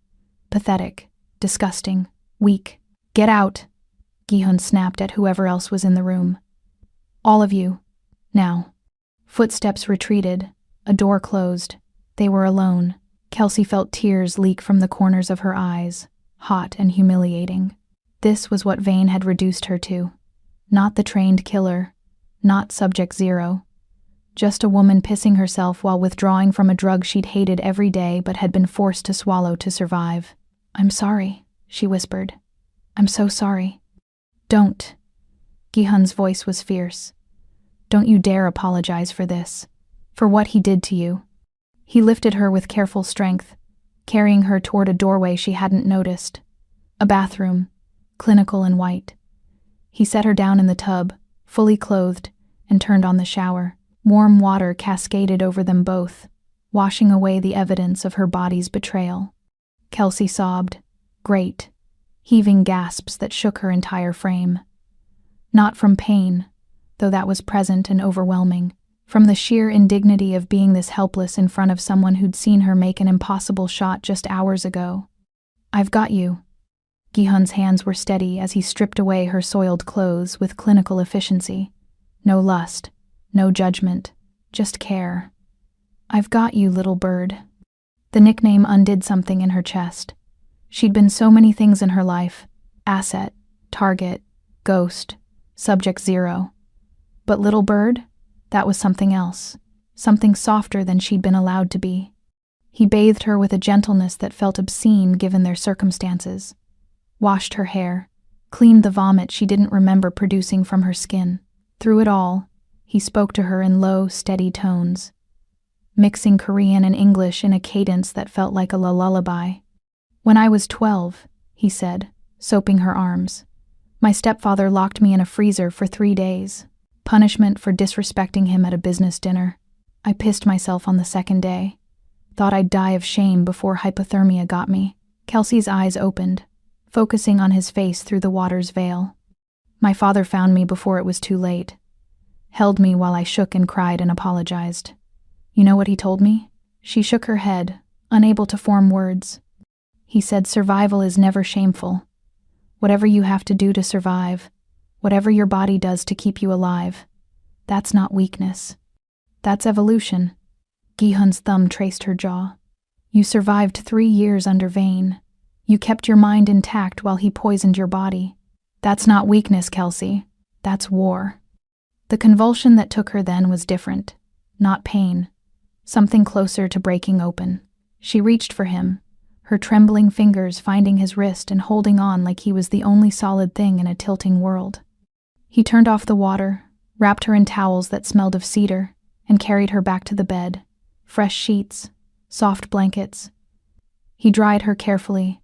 Pathetic. Disgusting. Weak. Get out! Gi-hun snapped at whoever else was in the room. All of you. Now. Footsteps retreated. A door closed. They were alone. Kelsey felt tears leak from the corners of her eyes, hot and humiliating. This was what Vane had reduced her to. Not the trained killer. not subject zero. Just a woman pissing herself while withdrawing from a drug she'd hated every day but had been forced to swallow to survive. "I'm sorry," she whispered. "I'm so sorry." "Don't." Gi-hun's voice was fierce. "Don't you dare apologize for this. For what he did to you." He lifted her with careful strength, carrying her toward a doorway she hadn't noticed. A bathroom, clinical and white. He set her down in the tub, fully clothed, and turned on the shower. Warm water cascaded over them both, washing away the evidence of her body's betrayal. Kelsey sobbed, great, heaving gasps that shook her entire frame. Not from pain, though that was present and overwhelming, from the sheer indignity of being this helpless in front of someone who'd seen her make an impossible shot just hours ago. "I've got you." Gi-hun's hands were steady as he stripped away her soiled clothes with clinical efficiency. No lust, no judgment, just care. "I've got you, little bird." The nickname undid something in her chest. She'd been so many things in her life: asset, target, ghost, subject zero. But little bird? That was something else, something softer than she'd been allowed to be. He bathed her with a gentleness that felt obscene given their circumstances, washed her hair, cleaned the vomit she didn't remember producing from her skin. Through it all, he spoke to her in low, steady tones, mixing Korean and English in a cadence that felt like a lullaby. "When I was 12, he said, soaping her arms, "my stepfather locked me in a freezer for 3 days. Punishment for disrespecting him at a business dinner. I pissed myself on the second day. Thought I'd die of shame before hypothermia got me." Kelsey's eyes opened, focusing on his face through the water's veil. "My father found me before it was too late. Held me while I shook and cried and apologized. You know what he told me?" She shook her head, unable to form words. "He said survival is never shameful. Whatever you have to do to survive, whatever your body does to keep you alive, that's not weakness. That's evolution." Gi-hun's thumb traced her jaw. "You survived 3 years under Vane. You kept your mind intact while he poisoned your body. That's not weakness, Kelsey. That's war." The convulsion that took her then was different, not pain, something closer to breaking open. She reached for him, her trembling fingers finding his wrist and holding on like he was the only solid thing in a tilting world. He turned off the water, wrapped her in towels that smelled of cedar, and carried her back to the bed. Fresh sheets, soft blankets. He dried her carefully,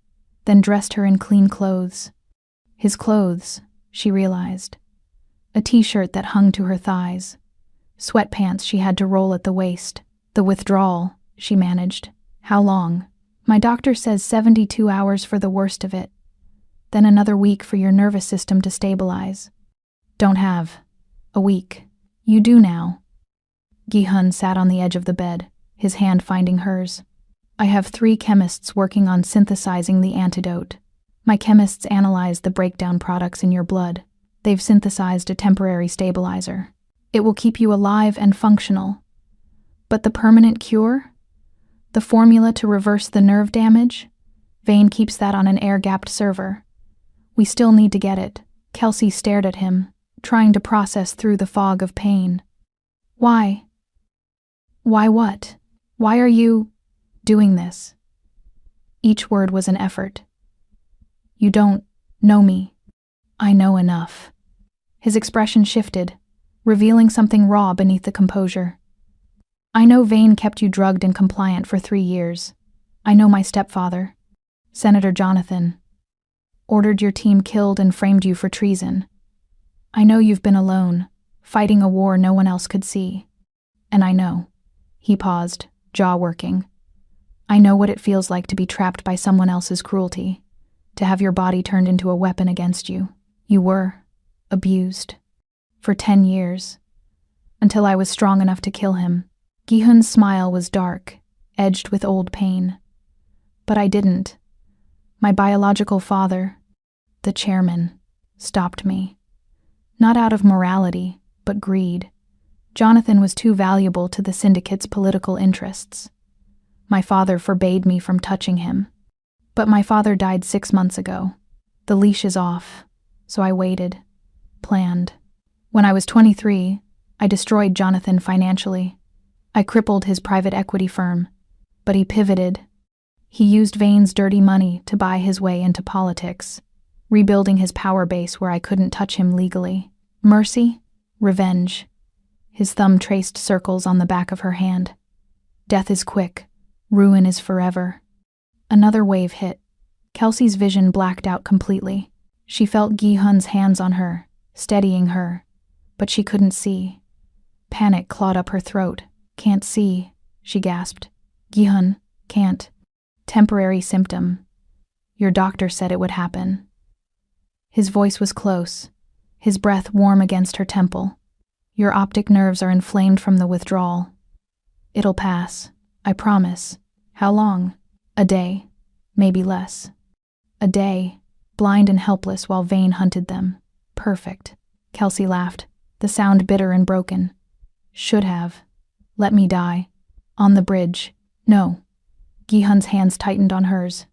then dressed her in clean clothes. His clothes, she realized. A t-shirt that hung to her thighs. Sweatpants she had to roll at the waist. The withdrawal, she managed. "How long?" "My doctor says 72 hours for the worst of it. Then another week for your nervous system to stabilize." "Don't have. A week." "You do now." Gi-hun sat on the edge of the bed, his hand finding hers. "I have 3 chemists working on synthesizing the antidote. My chemists analyzed the breakdown products in your blood. They've synthesized a temporary stabilizer. It will keep you alive and functional. But the permanent cure? The formula to reverse the nerve damage? Vane keeps that on an air-gapped server. We still need to get it." Kelsey stared at him, trying to process through the fog of pain. "Why? Why what? Why are you doing this?" Each word was an effort. "You don't know me." "I know enough." His expression shifted, revealing something raw beneath the composure. "I know Vane kept you drugged and compliant for 3 years. I know my stepfather, Senator Jonathan, ordered your team killed and framed you for treason. I know you've been alone, fighting a war no one else could see. And I know," he paused, jaw working, "I know what it feels like to be trapped by someone else's cruelty, to have your body turned into a weapon against you. You were abused. For 10 years. Until I was strong enough to kill him." Gi-hun's smile was dark, edged with old pain. "But I didn't. My biological father, the chairman, stopped me. Not out of morality, but greed. Jonathan was too valuable to the syndicate's political interests. My father forbade me from touching him. But my father died 6 months ago. The leash is off, so I waited. Planned. When I was 23, I destroyed Jonathan financially. I crippled his private equity firm. But he pivoted. He used Vane's dirty money to buy his way into politics, rebuilding his power base where I couldn't touch him legally. Mercy? Revenge. His thumb traced circles on the back of her hand. Death is quick. Ruin is forever. Another wave hit. Kelsey's vision blacked out completely. She felt Gi-hun's hands on her, steadying her, but she couldn't see. Panic clawed up her throat. Can't see, she gasped. Gi-hun, can't. Temporary symptom. Your doctor said it would happen. His voice was close, his breath warm against her temple. Your optic nerves are inflamed from the withdrawal. It'll pass, I promise. How long? A day, maybe less. A day, blind and helpless while Vane hunted them. Perfect. Kelsey laughed, the sound bitter and broken. Should have. Let me die. On the bridge. No. Gi-hun's hands tightened on hers.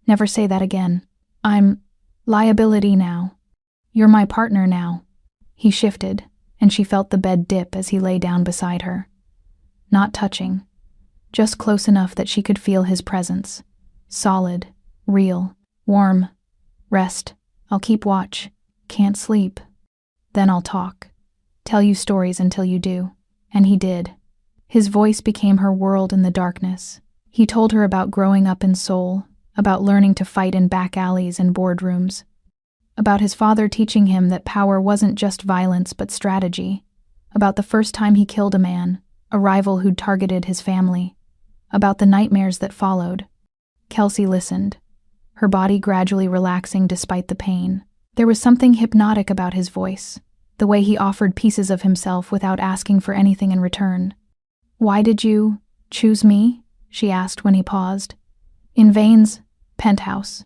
Never say that again. I'm liability now. You're my partner now. He shifted, and she felt the bed dip as he lay down beside her. Not touching. Just close enough that she could feel his presence. Solid. Real. Warm. Rest. I'll keep watch. Can't sleep. Then I'll talk. Tell you stories until you do. And he did. His voice became her world in the darkness. He told her about growing up in Seoul, about learning to fight in back alleys and boardrooms, about his father teaching him that power wasn't just violence but strategy, about the first time he killed a man, a rival who'd targeted his family, about the nightmares that followed. Kelsey listened, her body gradually relaxing despite the pain. There was something hypnotic about his voice, the way he offered pieces of himself without asking for anything in return. Why did you choose me? She asked when he paused. In Vane's penthouse.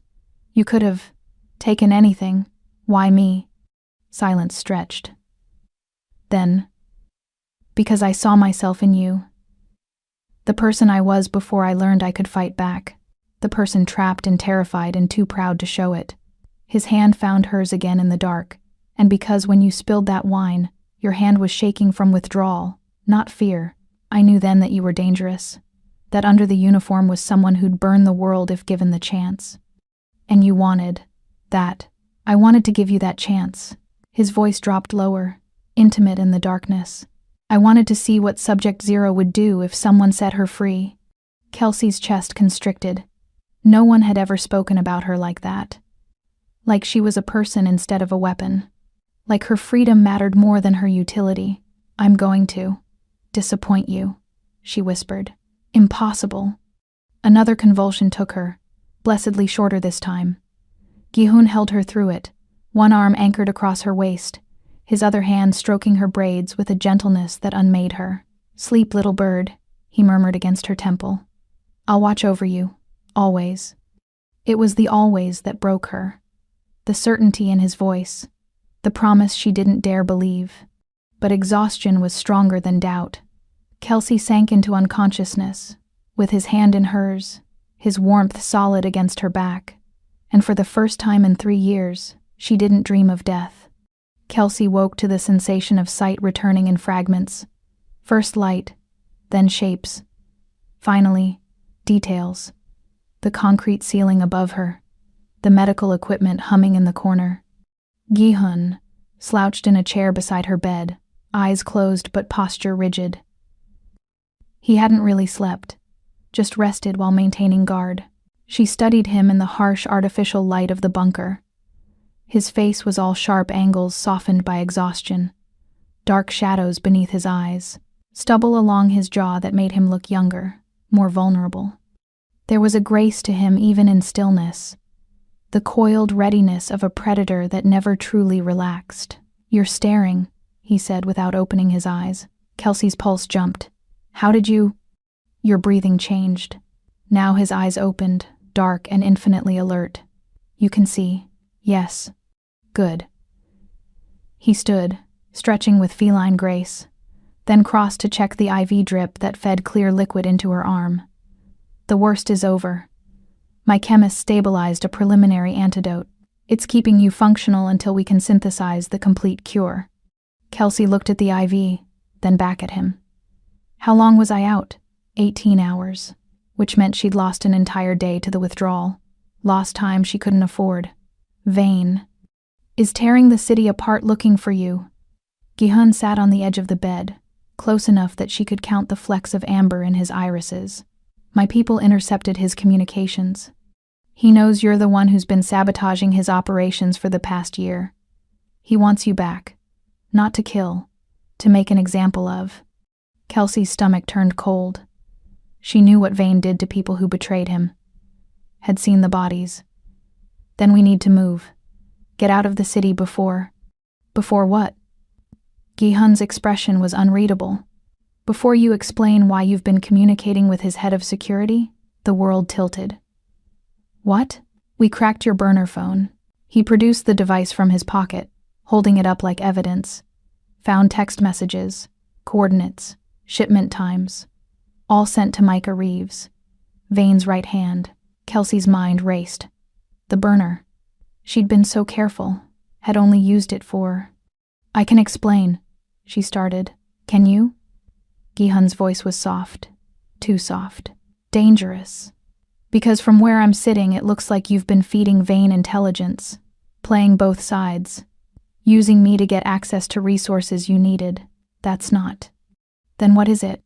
You could have taken anything. Why me? Silence stretched. Then, because I saw myself in you. The person I was before I learned I could fight back. The person trapped and terrified and too proud to show it. His hand found hers again in the dark, and because when you spilled that wine, your hand was shaking from withdrawal, not fear, I knew then that you were dangerous, that under the uniform was someone who'd burn the world if given the chance. And you wanted that. I wanted to give you that chance. His voice dropped lower, intimate in the darkness. I wanted to see what Subject Zero would do if someone set her free. Kelsey's chest constricted. No one had ever spoken about her like that. Like she was a person instead of a weapon. Like her freedom mattered more than her utility. I'm going to disappoint you, she whispered. Impossible. Another convulsion took her, blessedly shorter this time. Gi-hun held her through it, one arm anchored across her waist, his other hand stroking her braids with a gentleness that unmade her. Sleep, little bird, he murmured against her temple. I'll watch over you, always. It was the always that broke her. The certainty in his voice, the promise she didn't dare believe. But exhaustion was stronger than doubt. Kelsey sank into unconsciousness, with his hand in hers, his warmth solid against her back, and for the first time in 3 years, she didn't dream of death. Kelsey woke to the sensation of sight returning in fragments. First light, then shapes. Finally, details. The concrete ceiling above her, the medical equipment humming in the corner. Gi-hun, slouched in a chair beside her bed, eyes closed but posture rigid. He hadn't really slept, just rested while maintaining guard. She studied him in the harsh artificial light of the bunker. His face was all sharp angles softened by exhaustion, dark shadows beneath his eyes, stubble along his jaw that made him look younger, more vulnerable. There was a grace to him even in stillness, the coiled readiness of a predator that never truly relaxed. You're staring, he said without opening his eyes. Kelsey's pulse jumped. How did you? Your breathing changed. Now his eyes opened, dark and infinitely alert. You can see. Yes. Good. He stood, stretching with feline grace, then crossed to check the IV drip that fed clear liquid into her arm. The worst is over. My chemist stabilized a preliminary antidote. It's keeping you functional until we can synthesize the complete cure. Kelsey looked at the IV, then back at him. How long was I out? 18 hours, which meant she'd lost an entire day to the withdrawal. Lost time she couldn't afford. Vane is tearing the city apart looking for you. Gi-hun sat on the edge of the bed, close enough that she could count the flecks of amber in his irises. My people intercepted his communications. He knows you're the one who's been sabotaging his operations for the past year. He wants you back. Not to kill, to make an example of. Kelsey's stomach turned cold. She knew what Vane did to people who betrayed him. Had seen the bodies. Then we need to move. Get out of the city before. Before what? Gi-hun's expression was unreadable. Before you explain why you've been communicating with his head of security, the world tilted. What? We cracked your burner phone. He produced the device from his pocket, holding it up like evidence. Found text messages, coordinates, shipment times, all sent to Micah Reeves, Vane's right hand. Kelsey's mind raced. The burner. She'd been so careful, had only used it for… I can explain, she started. Can you? Gi-hun's voice was soft. Too soft. Dangerous. Because from where I'm sitting, it looks like you've been feeding Vane intelligence, playing both sides, using me to get access to resources you needed. That's not. Then what is it?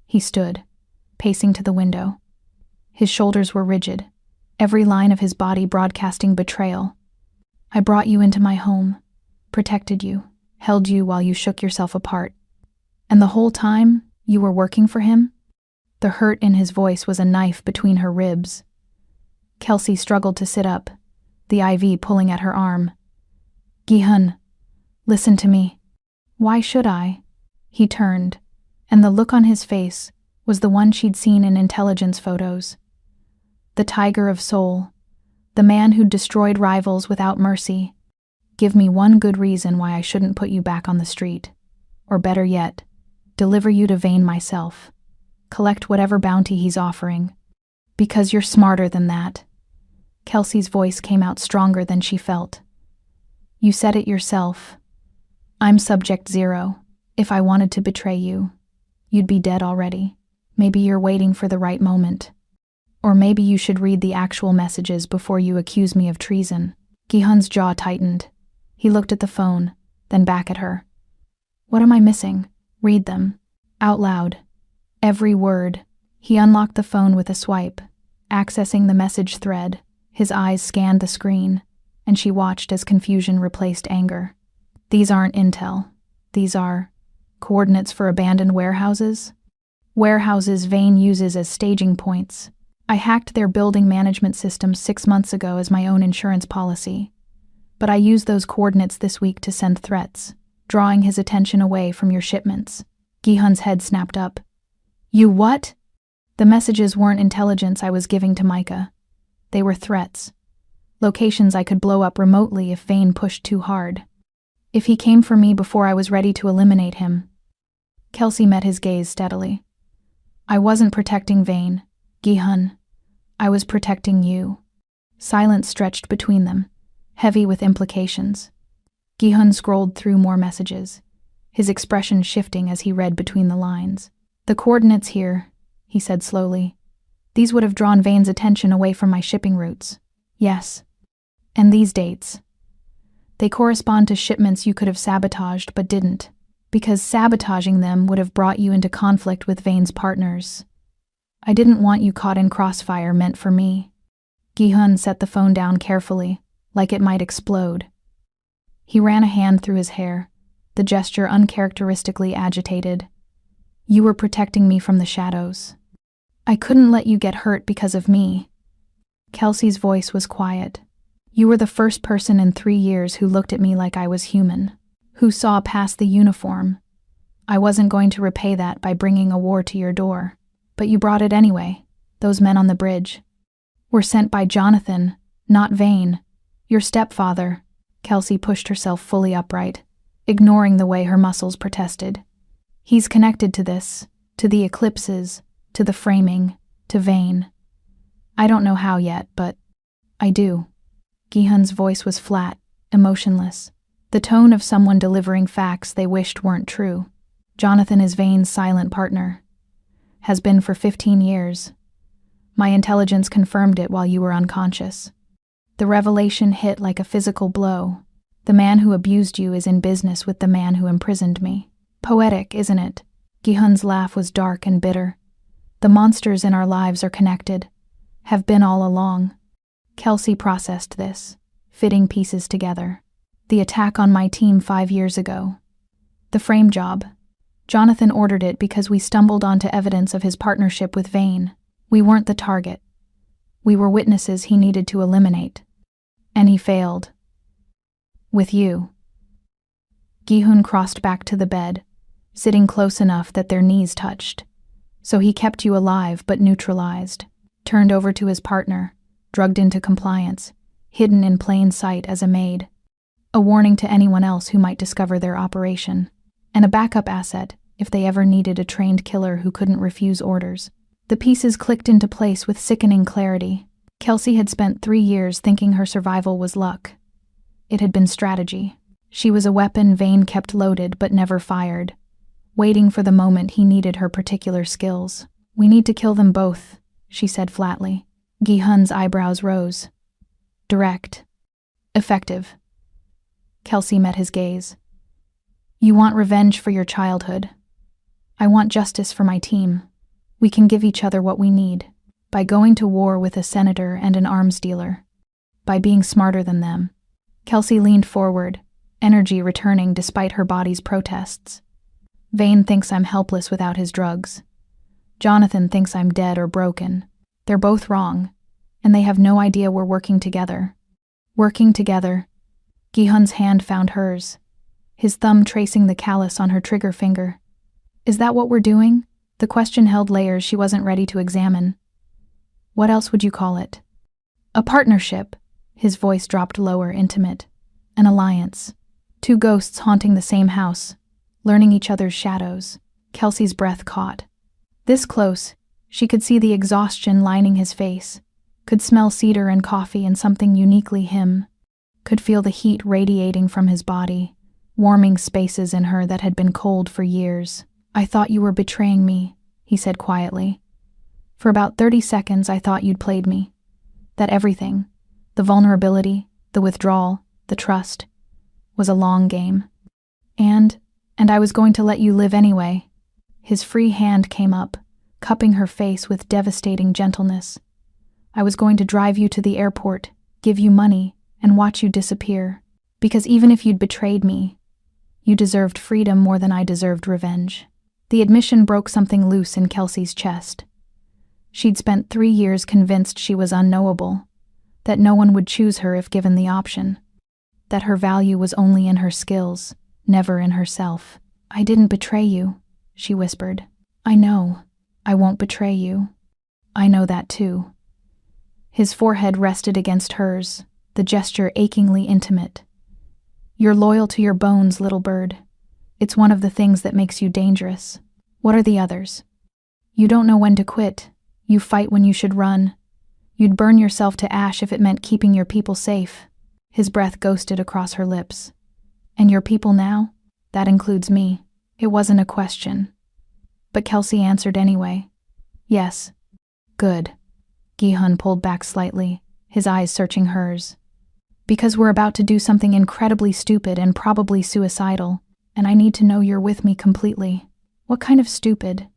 He stood, pacing to the window. His shoulders were rigid, every line of his body broadcasting betrayal. I brought you into my home, protected you, held you while you shook yourself apart. And the whole time, you were working for him? The hurt in his voice was a knife between her ribs. Kelsey struggled to sit up, the IV pulling at her arm. Gi-hun, listen to me. Why should I? He turned, and the look on his face was the one she'd seen in intelligence photos. The tiger of soul, the man who'd destroyed rivals without mercy. Give me one good reason why I shouldn't put you back on the street. Or better yet, deliver you to Vane myself. Collect whatever bounty he's offering. Because you're smarter than that. Kelsey's voice came out stronger than she felt. You said it yourself. I'm Subject Zero. If I wanted to betray you, you'd be dead already. Maybe you're waiting for the right moment. Or maybe you should read the actual messages before you accuse me of treason. Gi-hun's jaw tightened. He looked at the phone, then back at her. What am I missing? Read them. Out loud. Every word. He unlocked the phone with a swipe, accessing the message thread. His eyes scanned the screen, and she watched as confusion replaced anger. These aren't intel. These are coordinates for abandoned warehouses. Warehouses Vane uses as staging points. I hacked their building management system 6 months ago as my own insurance policy. But I used those coordinates this week to send threats, drawing his attention away from your shipments. Gi-hun's head snapped up. You what? The messages weren't intelligence I was giving to Micah. They were threats. Locations I could blow up remotely if Vane pushed too hard. If he came for me before I was ready to eliminate him. Kelsey met his gaze steadily. I wasn't protecting Vane, Gi-hun. I was protecting you. Silence stretched between them, heavy with implications. Gi-hun scrolled through more messages, his expression shifting as he read between the lines. The coordinates here, he said slowly. These would have drawn Vane's attention away from my shipping routes. Yes. And these dates. They correspond to shipments you could have sabotaged but didn't, because sabotaging them would have brought you into conflict with Vane's partners. I didn't want you caught in crossfire meant for me. Gi-hun set the phone down carefully, like it might explode. He ran a hand through his hair, the gesture uncharacteristically agitated. You were protecting me from the shadows. I couldn't let you get hurt because of me. Kelsey's voice was quiet. You were the first person in 3 years who looked at me like I was human, who saw past the uniform. I wasn't going to repay that by bringing a war to your door. But you brought it anyway. Those men on the bridge were sent by Jonathan, not Vane. Your stepfather. Kelsey pushed herself fully upright, ignoring the way her muscles protested. He's connected to this, to the eclipses, to the framing, to Vane. I don't know how yet, but I do. Gi-hun's voice was flat, emotionless, the tone of someone delivering facts they wished weren't true. Jonathan is Vane's silent partner. Has been for 15 years. My intelligence confirmed it while you were unconscious. The revelation hit like a physical blow. The man who abused you is in business with the man who imprisoned me. Poetic, isn't it? Gi-hun's laugh was dark and bitter. The monsters in our lives are connected. Have been all along. Kelsey processed this, fitting pieces together. The attack on my team 5 years ago. The frame job. Jonathan ordered it because we stumbled onto evidence of his partnership with Vane. We weren't the target. We were witnesses he needed to eliminate. And he failed. With you. Gi-hun crossed back to the bed, sitting close enough that their knees touched. So he kept you alive but neutralized. Turned over to his partner, drugged into compliance, hidden in plain sight as a maid. A warning to anyone else who might discover their operation. And a backup asset if they ever needed a trained killer who couldn't refuse orders. The pieces clicked into place with sickening clarity. Kelsey had spent 3 years thinking her survival was luck. It had been strategy. She was a weapon Vane kept loaded but never fired, waiting for the moment he needed her particular skills. We need to kill them both, she said flatly. Gi-hun's eyebrows rose. Direct. Effective. Kelsey met his gaze. You want revenge for your childhood. I want justice for my team. We can give each other what we need, by going to war with a senator and an arms dealer. By being smarter than them. Kelsey leaned forward, energy returning despite her body's protests. Vane thinks I'm helpless without his drugs. Jonathan thinks I'm dead or broken. They're both wrong, and they have no idea we're working together. Working together. Gi-hun's hand found hers, his thumb tracing the callus on her trigger finger. Is that what we're doing? The question held layers she wasn't ready to examine. What else would you call it? A partnership. His voice dropped lower, intimate. An alliance. 2 ghosts haunting the same house, learning each other's shadows. Kelsey's breath caught. This close, she could see the exhaustion lining his face, could smell cedar and coffee and something uniquely him, could feel the heat radiating from his body, warming spaces in her that had been cold for years. I thought you were betraying me, he said quietly. For about 30 seconds I thought you'd played me. That everything, the vulnerability, the withdrawal, the trust, was a long game. And I was going to let you live anyway. His free hand came up, cupping her face with devastating gentleness. I was going to drive you to the airport, give you money, and watch you disappear. Because even if you'd betrayed me, you deserved freedom more than I deserved revenge. The admission broke something loose in Kelsey's chest. She'd spent 3 years convinced she was unknowable, that no one would choose her if given the option, that her value was only in her skills, never in herself. I didn't betray you, she whispered. I know. I won't betray you. I know that too. His forehead rested against hers, the gesture achingly intimate. You're loyal to your bones, little bird. It's one of the things that makes you dangerous. What are the others? You don't know when to quit. You fight when you should run. You'd burn yourself to ash if it meant keeping your people safe. His breath ghosted across her lips. And your people now? That includes me. It wasn't a question. But Kelsey answered anyway. Yes. Good. Gi-hun pulled back slightly, his eyes searching hers. Because we're about to do something incredibly stupid and probably suicidal, and I need to know you're with me completely. What kind of stupid?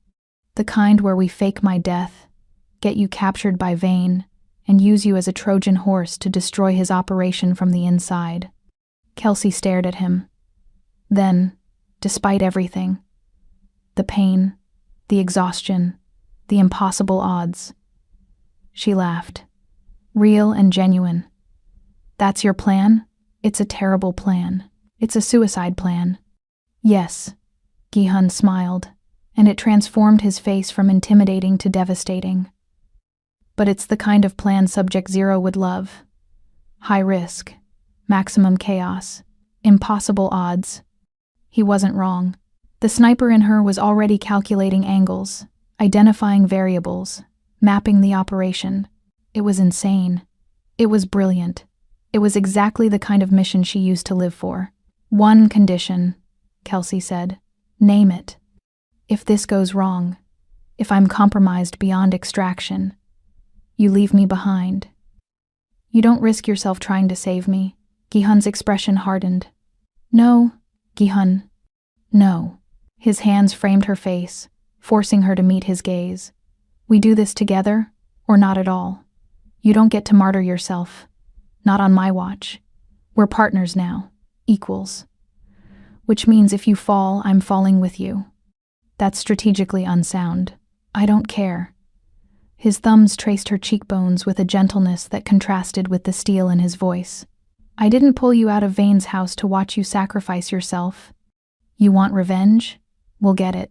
The kind where we fake my death, get you captured by Vane, and use you as a Trojan horse to destroy his operation from the inside. Kelsey stared at him. Then, despite everything, the pain, the exhaustion, the impossible odds, she laughed. Real and genuine. That's your plan? It's a terrible plan. It's a suicide plan. Yes, Gi-hun smiled, and it transformed his face from intimidating to devastating. But it's the kind of plan Subject Zero would love. High risk, maximum chaos, impossible odds. He wasn't wrong. The sniper in her was already calculating angles, identifying variables, mapping the operation. It was insane. It was brilliant. It was exactly the kind of mission she used to live for. One condition, Kelsey said. Name it. If this goes wrong, if I'm compromised beyond extraction, you leave me behind. You don't risk yourself trying to save me. Gi-hun's expression hardened. No, Gi-hun. No. His hands framed her face, forcing her to meet his gaze. We do this together, or not at all. You don't get to martyr yourself. Not on my watch. We're partners now. Equals. Which means if you fall, I'm falling with you. That's strategically unsound. I don't care. His thumbs traced her cheekbones with a gentleness that contrasted with the steel in his voice. I didn't pull you out of Vane's house to watch you sacrifice yourself. You want revenge? We'll get it.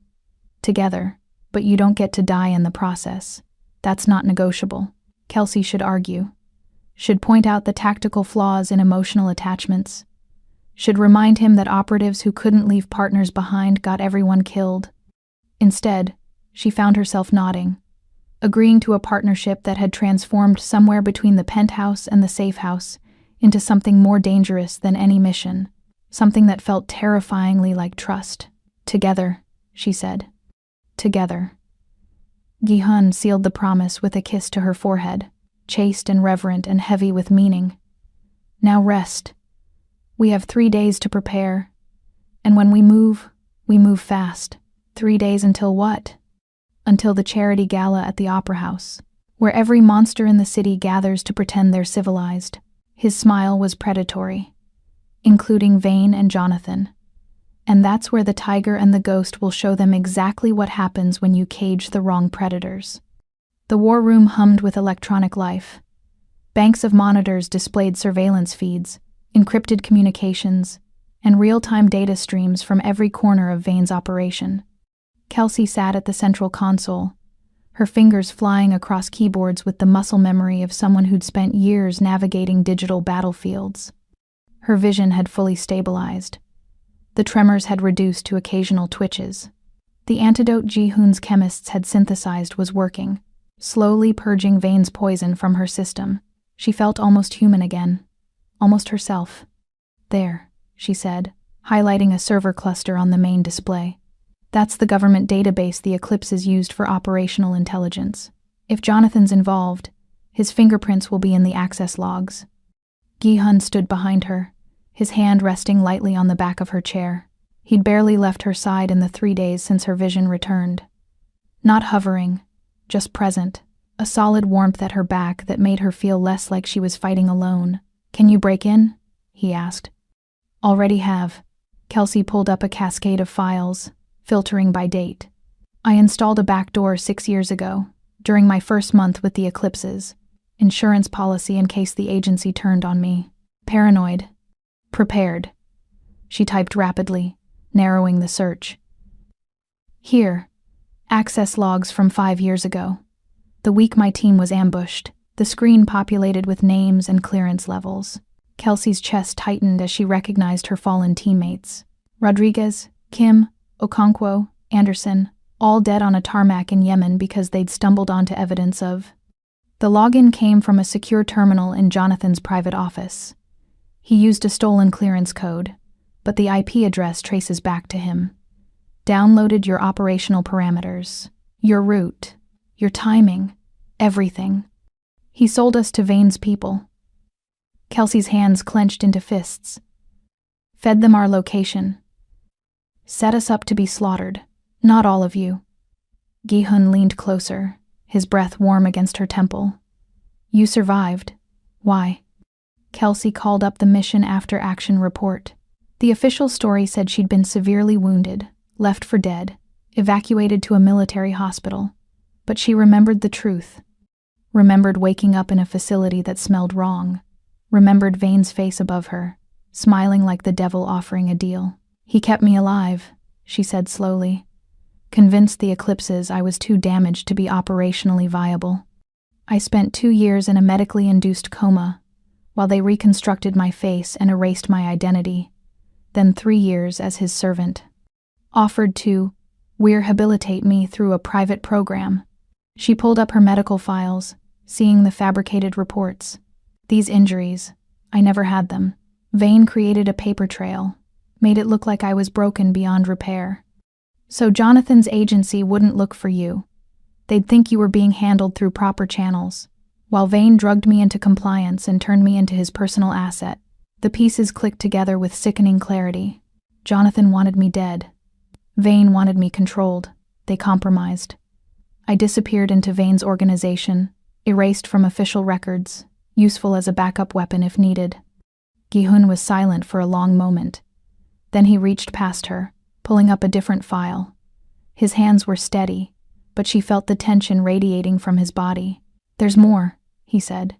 Together. But you don't get to die in the process. That's not negotiable. Kelsey should argue. Should point out the tactical flaws in emotional attachments. Should remind him that operatives who couldn't leave partners behind got everyone killed. Instead, she found herself nodding, agreeing to a partnership that had transformed somewhere between the penthouse and the safe house into something more dangerous than any mission, something that felt terrifyingly like trust. Together, she said. Together. Gi-hun sealed the promise with a kiss to her forehead, chaste and reverent and heavy with meaning. Now rest. We have 3 days to prepare, and when we move fast. 3 days until what? Until the charity gala at the Opera House, where every monster in the city gathers to pretend they're civilized. His smile was predatory, including Vane and Jonathan. And that's where the tiger and the ghost will show them exactly what happens when you cage the wrong predators. The war room hummed with electronic life. Banks of monitors displayed surveillance feeds, encrypted communications, and real-time data streams from every corner of Vane's operation. Kelsey sat at the central console, her fingers flying across keyboards with the muscle memory of someone who'd spent years navigating digital battlefields. Her vision had fully stabilized. The tremors had reduced to occasional twitches. The antidote Ji-hoon's chemists had synthesized was working, slowly purging Vane's poison from her system. She felt almost human again, almost herself. There, she said, highlighting a server cluster on the main display. That's the government database the Eclipses used for operational intelligence. If Jonathan's involved, his fingerprints will be in the access logs. Gi-hun stood behind her, his hand resting lightly on the back of her chair. He'd barely left her side in the 3 days since her vision returned. Not hovering, just present, a solid warmth at her back that made her feel less like she was fighting alone. Can you break in? He asked. Already have. Kelsey pulled up a cascade of files, filtering by date. I installed a backdoor 6 years ago, during my first month with the Eclipses. Insurance policy in case the agency turned on me. Paranoid. Prepared. She typed rapidly, narrowing the search. Here. Access logs from 5 years ago. The week my team was ambushed, the screen populated with names and clearance levels. Kelsey's chest tightened as she recognized her fallen teammates. Rodriguez, Kim, Okonkwo, Anderson, all dead on a tarmac in Yemen because they'd stumbled onto evidence of. The login came from a secure terminal in Jonathan's private office. He used a stolen clearance code, but the IP address traces back to him. Downloaded your operational parameters, your route, your timing, everything. He sold us to Vane's people. Kelsey's hands clenched into fists. Fed them our location. Set us up to be slaughtered. Not all of you. Gi-hun leaned closer, his breath warm against her temple. You survived. Why? Kelsey called up the mission after-action report. The official story said she'd been severely wounded, left for dead, evacuated to a military hospital. But she remembered the truth. Remembered waking up in a facility that smelled wrong. Remembered Vane's face above her, smiling like the devil offering a deal. He kept me alive, she said slowly. Convinced the Eclipses I was too damaged to be operationally viable. I spent 2 years in a medically induced coma, while they reconstructed my face and erased my identity, then 3 years as his servant. Offered to rehabilitate me through a private program. She pulled up her medical files, seeing the fabricated reports. These injuries, I never had them. Vane created a paper trail, made it look like I was broken beyond repair. So Jonathan's agency wouldn't look for you. They'd think you were being handled through proper channels, while Vane drugged me into compliance and turned me into his personal asset. The pieces clicked together with sickening clarity. Jonathan wanted me dead. Vane wanted me controlled. They compromised. I disappeared into Vane's organization, erased from official records, useful as a backup weapon if needed. Gi-hun was silent for a long moment. Then he reached past her, pulling up a different file. His hands were steady, but she felt the tension radiating from his body. "There's more," he said.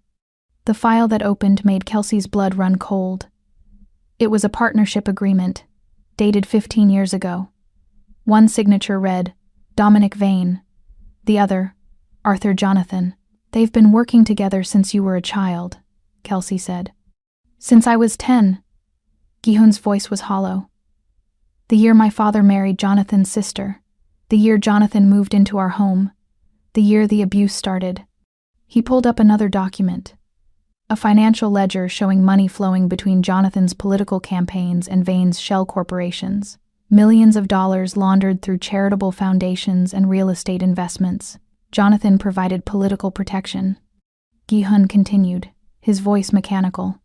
The file that opened made Kelsey's blood run cold. It was a partnership agreement, dated 15 years ago. One signature read, Dominic Vane. The other, Arthur Jonathan. "They've been working together since you were a child," Kelsey said. "Since I was 10. Gi-hun's voice was hollow. "The year my father married Jonathan's sister. The year Jonathan moved into our home. The year the abuse started." He pulled up another document. A financial ledger showing money flowing between Jonathan's political campaigns and Vane's shell corporations. Millions of dollars laundered through charitable foundations and real estate investments. Jonathan provided political protection. Gi-hun continued, his voice mechanical.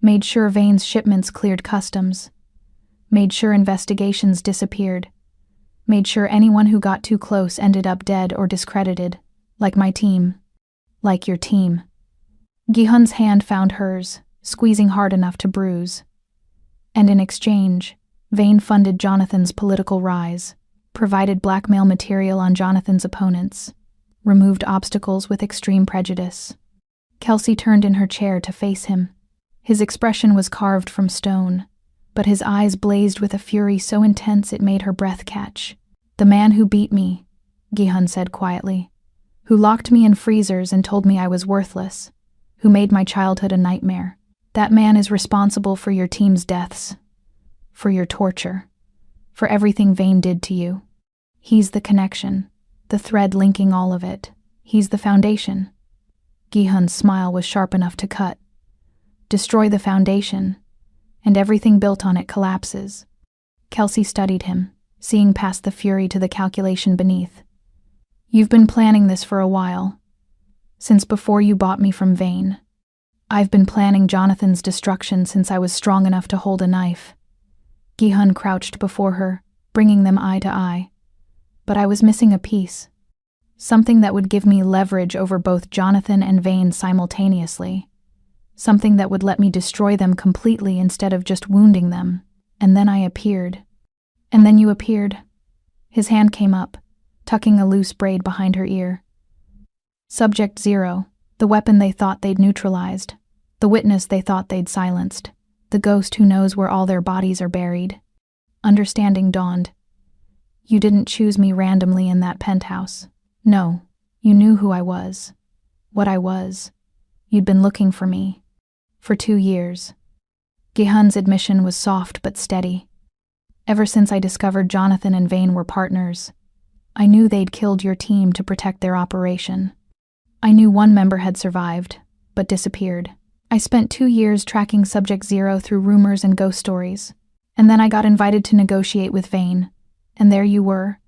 "Made sure Vane's shipments cleared customs. Made sure investigations disappeared. Made sure anyone who got too close ended up dead or discredited. Like my team. Like your team." Gi-hun's hand found hers, squeezing hard enough to bruise. And in exchange, Vane funded Jonathan's political rise, provided blackmail material on Jonathan's opponents, removed obstacles with extreme prejudice. Kelsey turned in her chair to face him. His expression was carved from stone, but his eyes blazed with a fury so intense it made her breath catch. "The man who beat me," Gi-hun said quietly, "who locked me in freezers and told me I was worthless, who made my childhood a nightmare. That man is responsible for your team's deaths, for your torture, for everything Vane did to you. He's the connection, the thread linking all of it. He's the foundation." Gi-hun's smile was sharp enough to cut. "Destroy the foundation, and everything built on it collapses." Kelsey studied him, seeing past the fury to the calculation beneath. "You've been planning this for a while. Since before you bought me from Vane. I've been planning Jonathan's destruction since I was strong enough to hold a knife." Gi-hun crouched before her, bringing them eye to eye. "But I was missing a piece. Something that would give me leverage over both Jonathan and Vane simultaneously. Something that would let me destroy them completely instead of just wounding them. And then I appeared." "And then you appeared." His hand came up, tucking a loose braid behind her ear. "Subject 0, the weapon they thought they'd neutralized, the witness they thought they'd silenced, the ghost who knows where all their bodies are buried." Understanding dawned. "You didn't choose me randomly in that penthouse. No, you knew who I was, what I was. You'd been looking for me. For 2 years." Gi-hun's admission was soft but steady. "Ever since I discovered Jonathan and Vane were partners, I knew they'd killed your team to protect their operation. I knew one member had survived, but disappeared. I spent 2 years tracking Subject 0 through rumors and ghost stories, and then I got invited to negotiate with Vane, and there you were,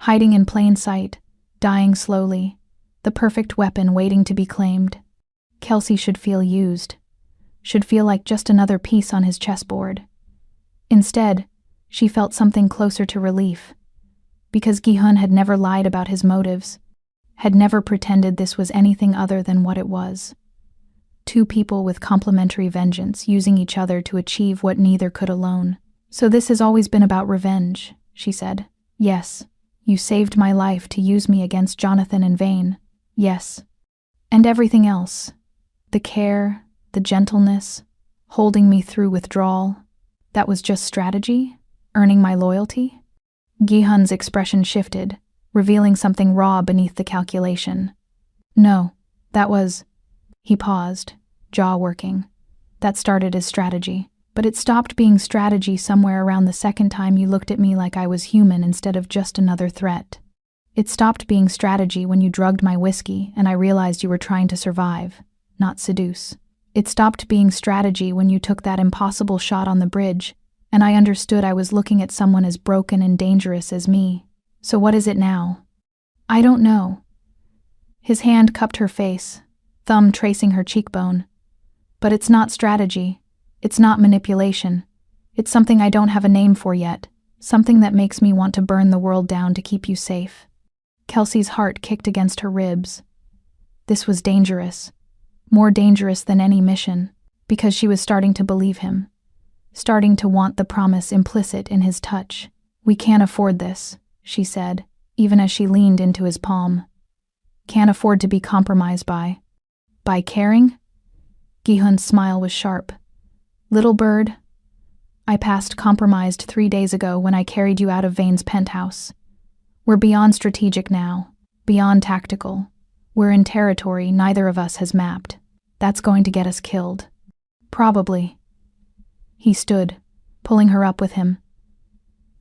hiding in plain sight, dying slowly, the perfect weapon waiting to be claimed. Kelsey should feel used, should feel like just another piece on his chessboard. Instead, she felt something closer to relief, because Gi-hun had never lied about his motives, had never pretended this was anything other than what it was. 2 people with complementary vengeance using each other to achieve what neither could alone. "So this has always been about revenge," she said. "Yes, you saved my life to use me against Jonathan and Vane. Yes. And everything else. The care, the gentleness, holding me through withdrawal. That was just strategy? Earning my loyalty?" Gi-hun's expression shifted, revealing something raw beneath the calculation. "No, that was..." He paused, jaw working. "That started as strategy, but it stopped being strategy somewhere around the second time you looked at me like I was human instead of just another threat. It stopped being strategy when you drugged my whiskey and I realized you were trying to survive, not seduce. It stopped being strategy when you took that impossible shot on the bridge and I understood I was looking at someone as broken and dangerous as me. So what is it now? I don't know. His hand cupped her face, thumb tracing her cheekbone. But it's not strategy. It's not manipulation. It's something I don't have a name for yet. Something that makes me want to burn the world down to keep you safe. Kelsey's heart kicked against her ribs. This was dangerous. More dangerous than any mission, because she was starting to believe him. Starting to want the promise implicit in his touch. We can't afford this, she said, even as she leaned into his palm. Can't afford to be compromised by caring? Gi-hun's smile was sharp. Little bird, I passed compromised 3 days ago when I carried you out of Vane's penthouse. We're beyond strategic now, beyond tactical. We're in territory neither of us has mapped. That's going to get us killed. Probably. He stood, pulling her up with him.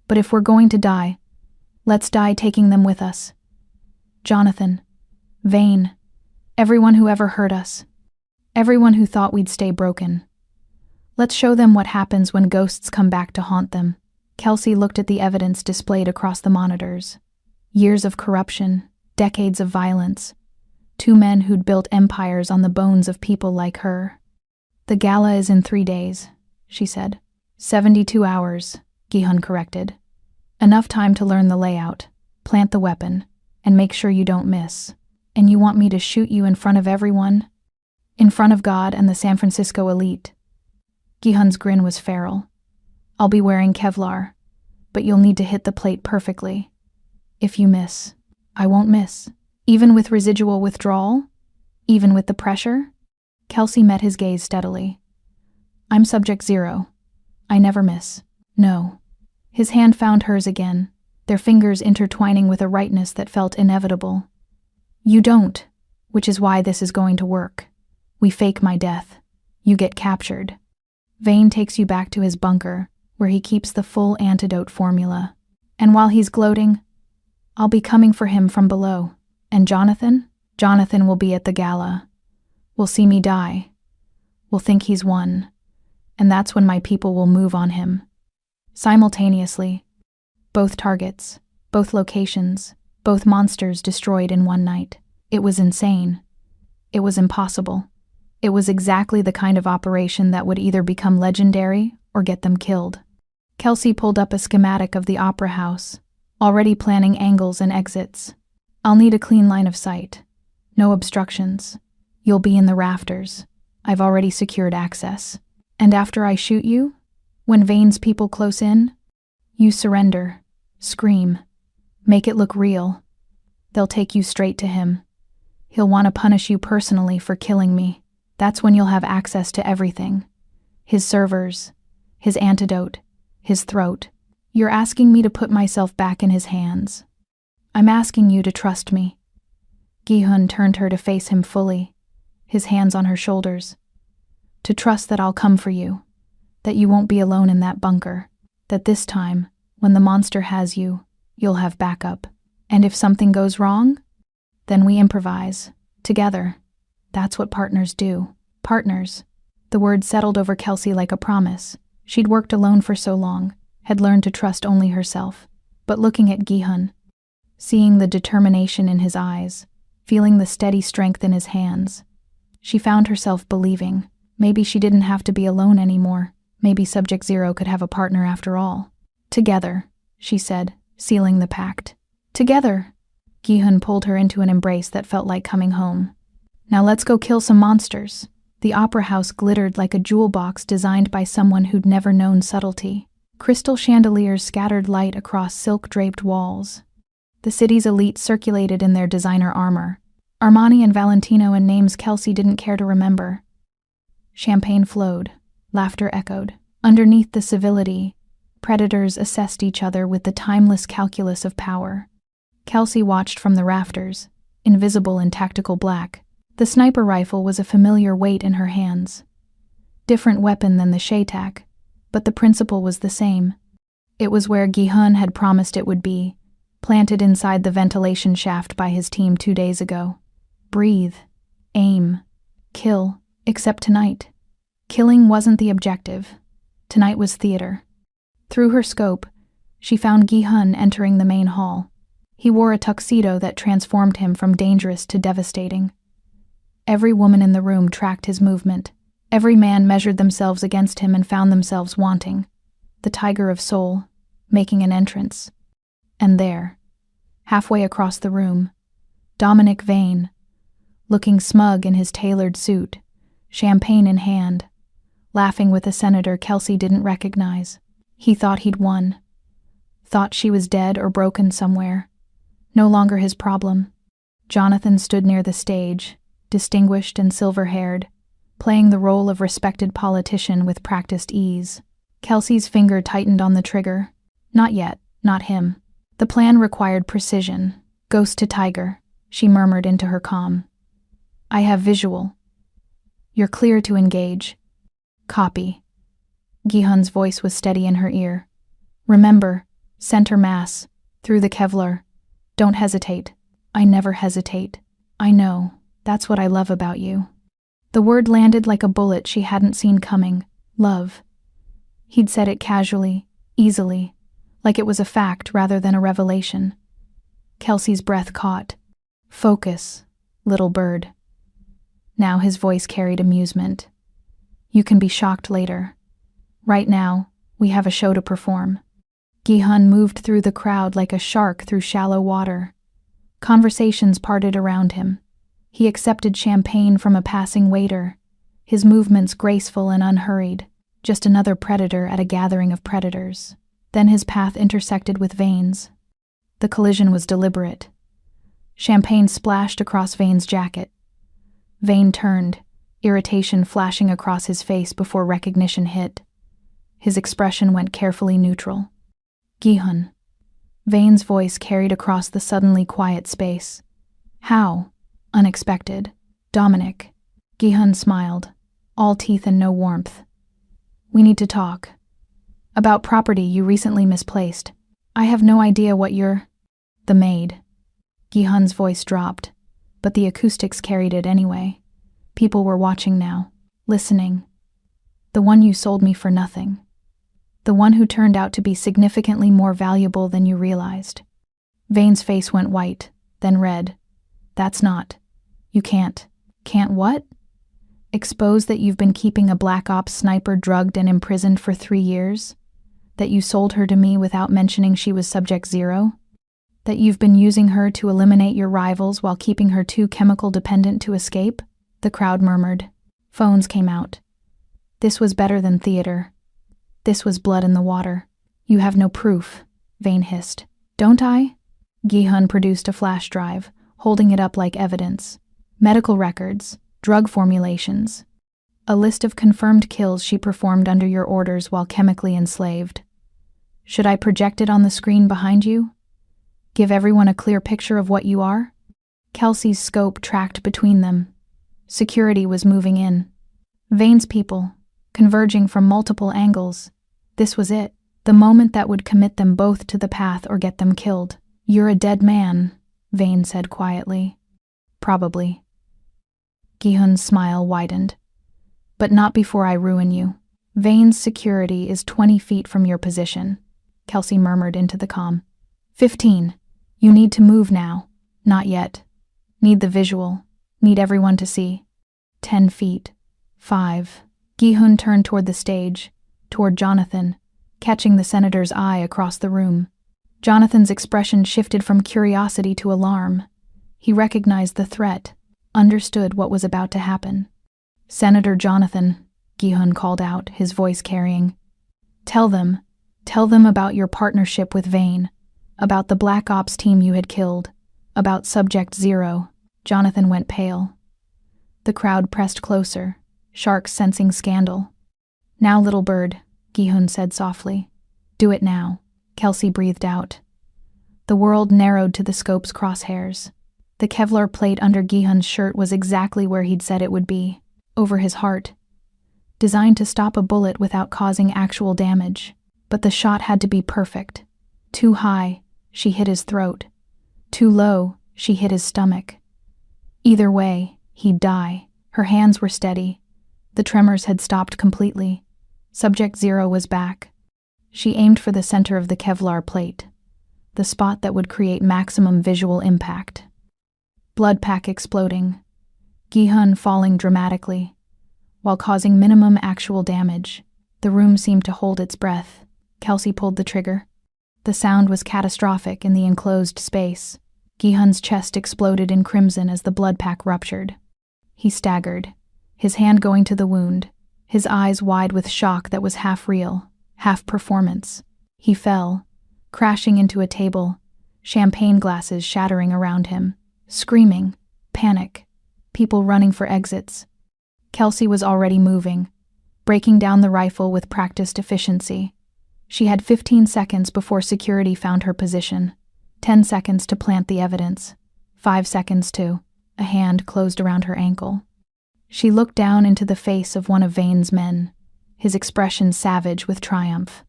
But if we're going to die, let's die taking them with us. Jonathan, Vane, everyone who ever hurt us. Everyone who thought we'd stay broken. Let's show them what happens when ghosts come back to haunt them. Kelsey looked at the evidence displayed across the monitors. Years of corruption, decades of violence. 2 men who'd built empires on the bones of people like her. The gala is in 3 days, she said. 72 hours, Gi-hun corrected. Enough time to learn the layout, plant the weapon, and make sure you don't miss. And you want me to shoot you in front of everyone? In front of God and the San Francisco elite. Gi-hun's grin was feral. I'll be wearing Kevlar, but you'll need to hit the plate perfectly. If you miss, I won't miss. Even with residual withdrawal? Even with the pressure? Kelsey met his gaze steadily. I'm subject 0. I never miss. No. His hand found hers again, their fingers intertwining with a rightness that felt inevitable. You don't, which is why this is going to work. We fake my death. You get captured. Vane takes you back to his bunker, where he keeps the full antidote formula. And while he's gloating, I'll be coming for him from below. And Jonathan? Jonathan will be at the gala. Will see me die. Will think he's won. And that's when my people will move on him. Simultaneously. Both targets, both locations, both monsters destroyed in one night. It was insane. It was impossible. It was exactly the kind of operation that would either become legendary or get them killed. Kelsey pulled up a schematic of the opera house, already planning angles and exits. I'll need a clean line of sight. No obstructions. You'll be in the rafters. I've already secured access. And after I shoot you, when Vane's people close in, you surrender, scream, make it look real. They'll take you straight to him. He'll want to punish you personally for killing me. That's when you'll have access to everything. His servers, his antidote, his throat. You're asking me to put myself back in his hands. I'm asking you to trust me. Gi-hun turned her to face him fully, his hands on her shoulders. To trust that I'll come for you, that you won't be alone in that bunker, that this time, when the monster has you, you'll have backup. And if something goes wrong, then we improvise, together. That's what partners do. Partners. The word settled over Kelsey like a promise. She'd worked alone for so long, had learned to trust only herself. But looking at Gi-hun, seeing the determination in his eyes, feeling the steady strength in his hands, she found herself believing maybe she didn't have to be alone anymore. Maybe Subject 0 could have a partner after all. Together, she said, sealing the pact. Together. Gi-hun pulled her into an embrace that felt like coming home. Now let's go kill some monsters. The opera house glittered like a jewel box designed by someone who'd never known subtlety. Crystal chandeliers scattered light across silk-draped walls. The city's elite circulated in their designer armor. Armani and Valentino and names Kelsey didn't care to remember. Champagne flowed. Laughter echoed. Underneath the civility, predators assessed each other with the timeless calculus of power. Kelsey watched from the rafters, invisible in tactical black. The sniper rifle was a familiar weight in her hands. Different weapon than the Shaytak, but the principle was the same. It was where Gi-hun had promised it would be, planted inside the ventilation shaft by his team 2 days ago. Breathe. Aim. Kill. Except tonight. Killing wasn't the objective. Tonight was theater. Through her scope, she found Gi-hun entering the main hall. He wore a tuxedo that transformed him from dangerous to devastating. Every woman in the room tracked his movement. Every man measured themselves against him and found themselves wanting. The Tiger of Soul, making an entrance. And there, halfway across the room, Dominic Vane, looking smug in his tailored suit, champagne in hand, laughing with a senator Kelsey didn't recognize. He thought he'd won. Thought she was dead or broken somewhere. No longer his problem. Jonathan stood near the stage, distinguished and silver-haired, playing the role of respected politician with practiced ease. Kelsey's finger tightened on the trigger. Not yet, not him. The plan required precision. Ghost to tiger, she murmured into her comm. I have visual. You're clear to engage. Copy. Gi-hun's voice was steady in her ear. Remember, center mass, through the Kevlar. Don't hesitate. I never hesitate. I know, that's what I love about you. The word landed like a bullet she hadn't seen coming. Love. He'd said it casually, easily, like it was a fact rather than a revelation. Kelsey's breath caught. Focus, little bird. Now his voice carried amusement. You can be shocked later. Right now, we have a show to perform. Gi-hun moved through the crowd like a shark through shallow water. Conversations parted around him. He accepted champagne from a passing waiter, his movements graceful and unhurried, just another predator at a gathering of predators. Then his path intersected with Vane's. The collision was deliberate. Champagne splashed across Vane's jacket. Vane turned, irritation flashing across his face before recognition hit. His expression went carefully neutral. Gi-hun. Vane's voice carried across the suddenly quiet space. How? Unexpected. Dominic. Gi-hun smiled, all teeth and no warmth. We need to talk. About property you recently misplaced. I have no idea what you're... The Maid. Gi-hun's voice dropped, but the acoustics carried it anyway. People were watching now, listening. The one you sold me for nothing. The one who turned out to be significantly more valuable than you realized. Vane's face went white, then red. That's not. You can't. Can't what? Expose that you've been keeping a Black Ops sniper drugged and imprisoned for 3 years? That you sold her to me without mentioning she was Subject Zero? That you've been using her to eliminate your rivals while keeping her too chemical dependent to escape? The crowd murmured. Phones came out. This was better than theater. This was blood in the water. You have no proof, Vane hissed. Don't I? Gi-hun produced a flash drive, holding it up like evidence. Medical records, drug formulations. A list of confirmed kills she performed under your orders while chemically enslaved. Should I project it on the screen behind you? Give everyone a clear picture of what you are? Kelsey's scope tracked between them. Security was moving in. Vane's people, converging from multiple angles. This was it, the moment that would commit them both to the path or get them killed. You're a dead man, Vane said quietly. Probably. Gi-hun's smile widened. But not before I ruin you. Vane's security is 20 feet from your position, Kelsey murmured into the comm. 15. You need to move now. Not yet. Need the visual. Need everyone to see. 10 feet. 5. Gi-hun turned toward the stage, toward Jonathan, catching the senator's eye across the room. Jonathan's expression shifted from curiosity to alarm. He recognized the threat, understood what was about to happen. Senator Jonathan, Gi-hun called out, his voice carrying. Tell them about your partnership with Vane, about the Black Ops team you had killed, about Subject Zero. Jonathan went pale. The crowd pressed closer, sharks sensing scandal. Now, little bird, Gi-hun said softly. Do it now, Kelsey breathed out. The world narrowed to the scope's crosshairs. The Kevlar plate under Gi-hun's shirt was exactly where he'd said it would be, over his heart. Designed to stop a bullet without causing actual damage. But the shot had to be perfect. Too high, she hit his throat. Too low, she hit his stomach. Either way, he'd die. Her hands were steady. The tremors had stopped completely. Subject Zero was back. She aimed for the center of the Kevlar plate, the spot that would create maximum visual impact. Blood pack exploding, Gi-hun falling dramatically, while causing minimum actual damage. The room seemed to hold its breath. Kelsey pulled the trigger. The sound was catastrophic in the enclosed space. Gi-hun's chest exploded in crimson as the blood pack ruptured. He staggered, his hand going to the wound, his eyes wide with shock that was half real, half performance. He fell, crashing into a table, champagne glasses shattering around him. Screaming, panic, people running for exits. Kelsey was already moving, breaking down the rifle with practiced efficiency. She had 15 seconds before security found her position, 10 seconds to plant the evidence, 5 seconds to. A hand closed around her ankle. She looked down into the face of one of Vane's men, his expression savage with triumph.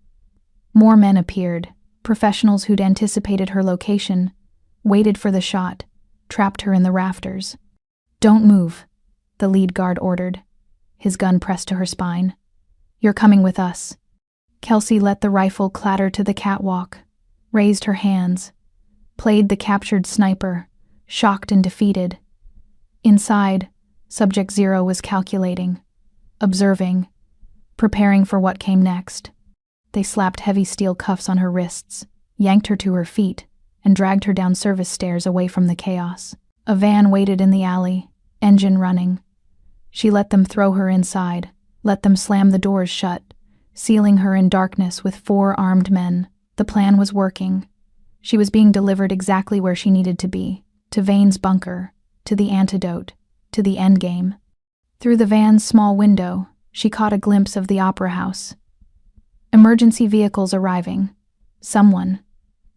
More men appeared, professionals who'd anticipated her location, waited for the shot, trapped her in the rafters. "Don't move," the lead guard ordered, his gun pressed to her spine. "You're coming with us." Kelsey let the rifle clatter to the catwalk, raised her hands, played the captured sniper, shocked and defeated. Inside, Subject Zero was calculating, observing, preparing for what came next. They slapped heavy steel cuffs on her wrists, yanked her to her feet, and dragged her down service stairs away from the chaos. A van waited in the alley, engine running. She let them throw her inside, let them slam the doors shut, sealing her in darkness with 4 armed men. The plan was working. She was being delivered exactly where she needed to be, to Vane's bunker, to the antidote, to the endgame. Through the van's small window, she caught a glimpse of the opera house. Emergency vehicles arriving. Someone,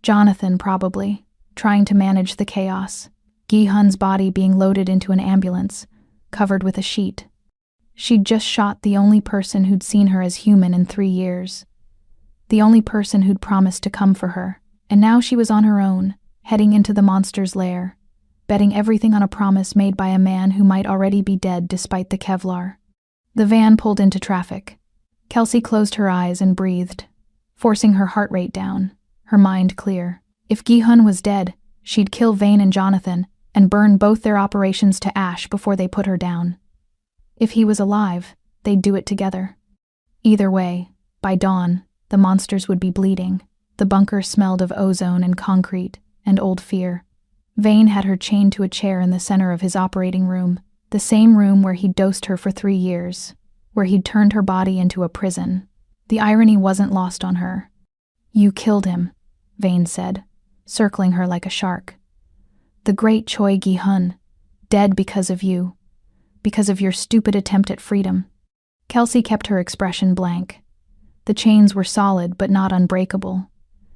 Jonathan probably, trying to manage the chaos. Gi-hun's body being loaded into an ambulance, covered with a sheet. She'd just shot the only person who'd seen her as human in 3 years. The only person who'd promised to come for her. And now she was on her own, heading into the monster's lair, betting everything on a promise made by a man who might already be dead despite the Kevlar. The van pulled into traffic. Kelsey closed her eyes and breathed, forcing her heart rate down, her mind clear. If Gi-hun was dead, she'd kill Vane and Jonathan and burn both their operations to ash before they put her down. If he was alive, they'd do it together. Either way, by dawn, the monsters would be bleeding. The bunker smelled of ozone and concrete and old fear. Vane had her chained to a chair in the center of his operating room, the same room where he'd dosed her for 3 years, where he'd turned her body into a prison. The irony wasn't lost on her. "You killed him," Vane said, circling her like a shark. "The great Choi Gi-hun, dead because of you, because of your stupid attempt at freedom." Kelsey kept her expression blank. The chains were solid but not unbreakable.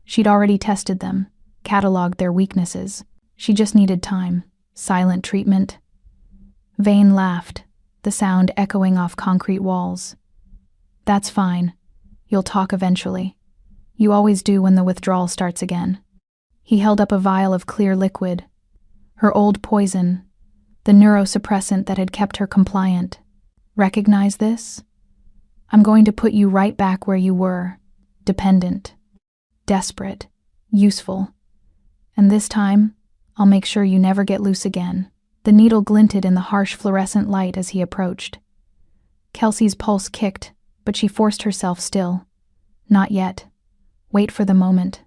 She'd already tested them, cataloged their weaknesses. She just needed time, silent treatment. Vane laughed, the sound echoing off concrete walls. "That's fine. You'll talk eventually. You always do when the withdrawal starts again." He held up a vial of clear liquid, her old poison, the neurosuppressant that had kept her compliant. "Recognize this? I'm going to put you right back where you were, dependent, desperate, useful. And this time, I'll make sure you never get loose again." The needle glinted in the harsh fluorescent light as he approached. Kelsey's pulse kicked, but she forced herself still. Not yet. Wait for the moment.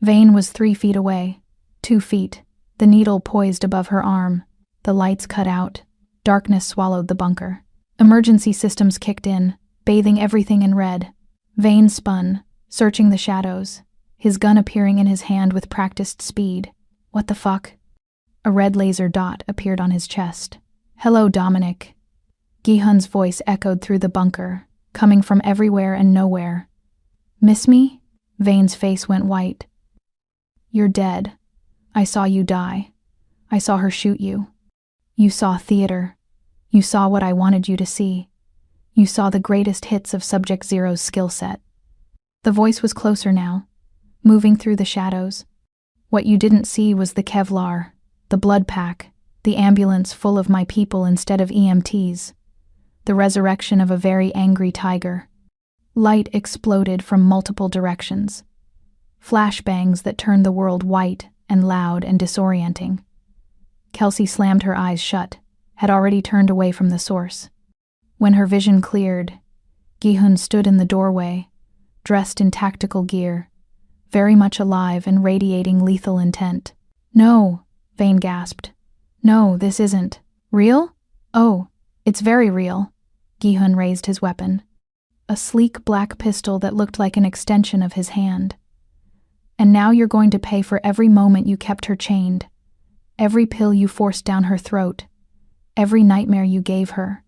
Vane was 3 feet away, 2 feet, the needle poised above her arm. The lights cut out. Darkness swallowed the bunker. Emergency systems kicked in, bathing everything in red. Vane spun, searching the shadows, his gun appearing in his hand with practiced speed. "What the fuck?" A red laser dot appeared on his chest. "Hello, Dominic." Gi-hun's voice echoed through the bunker, coming from everywhere and nowhere. "Miss me?" Vane's face went white. "You're dead. I saw you die. I saw her shoot you. You saw theater. You saw what I wanted you to see. You saw the greatest hits of Subject Zero's skill set." The voice was closer now, moving through the shadows. "What you didn't see was the Kevlar, the blood pack, the ambulance full of my people instead of EMTs, the resurrection of a very angry tiger." Light exploded from multiple directions. Flashbangs that turned the world white and loud and disorienting. Kelsey slammed her eyes shut, had already turned away from the source. When her vision cleared, Gi-hun stood in the doorway, dressed in tactical gear, very much alive and radiating lethal intent. "No," Vane gasped. "No, this isn't. Real? Oh, it's very real." Gi-hun raised his weapon. A sleek black pistol that looked like an extension of his hand. "And now you're going to pay for every moment you kept her chained, every pill you forced down her throat, every nightmare you gave her."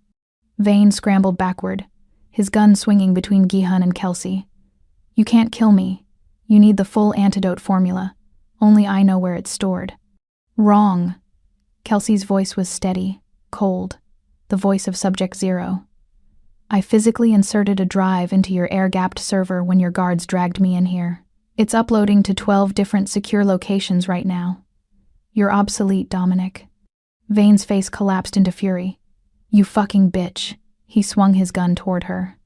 Vane scrambled backward, his gun swinging between Gi-hun and Kelsey. "You can't kill me. You need the full antidote formula. Only I know where it's stored." "Wrong." Kelsey's voice was steady, cold, the voice of Subject Zero. "I physically inserted a drive into your air-gapped server when your guards dragged me in here. It's uploading to 12 different secure locations right now. You're obsolete, Dominic." Vane's face collapsed into fury. "You fucking bitch." He swung his gun toward her.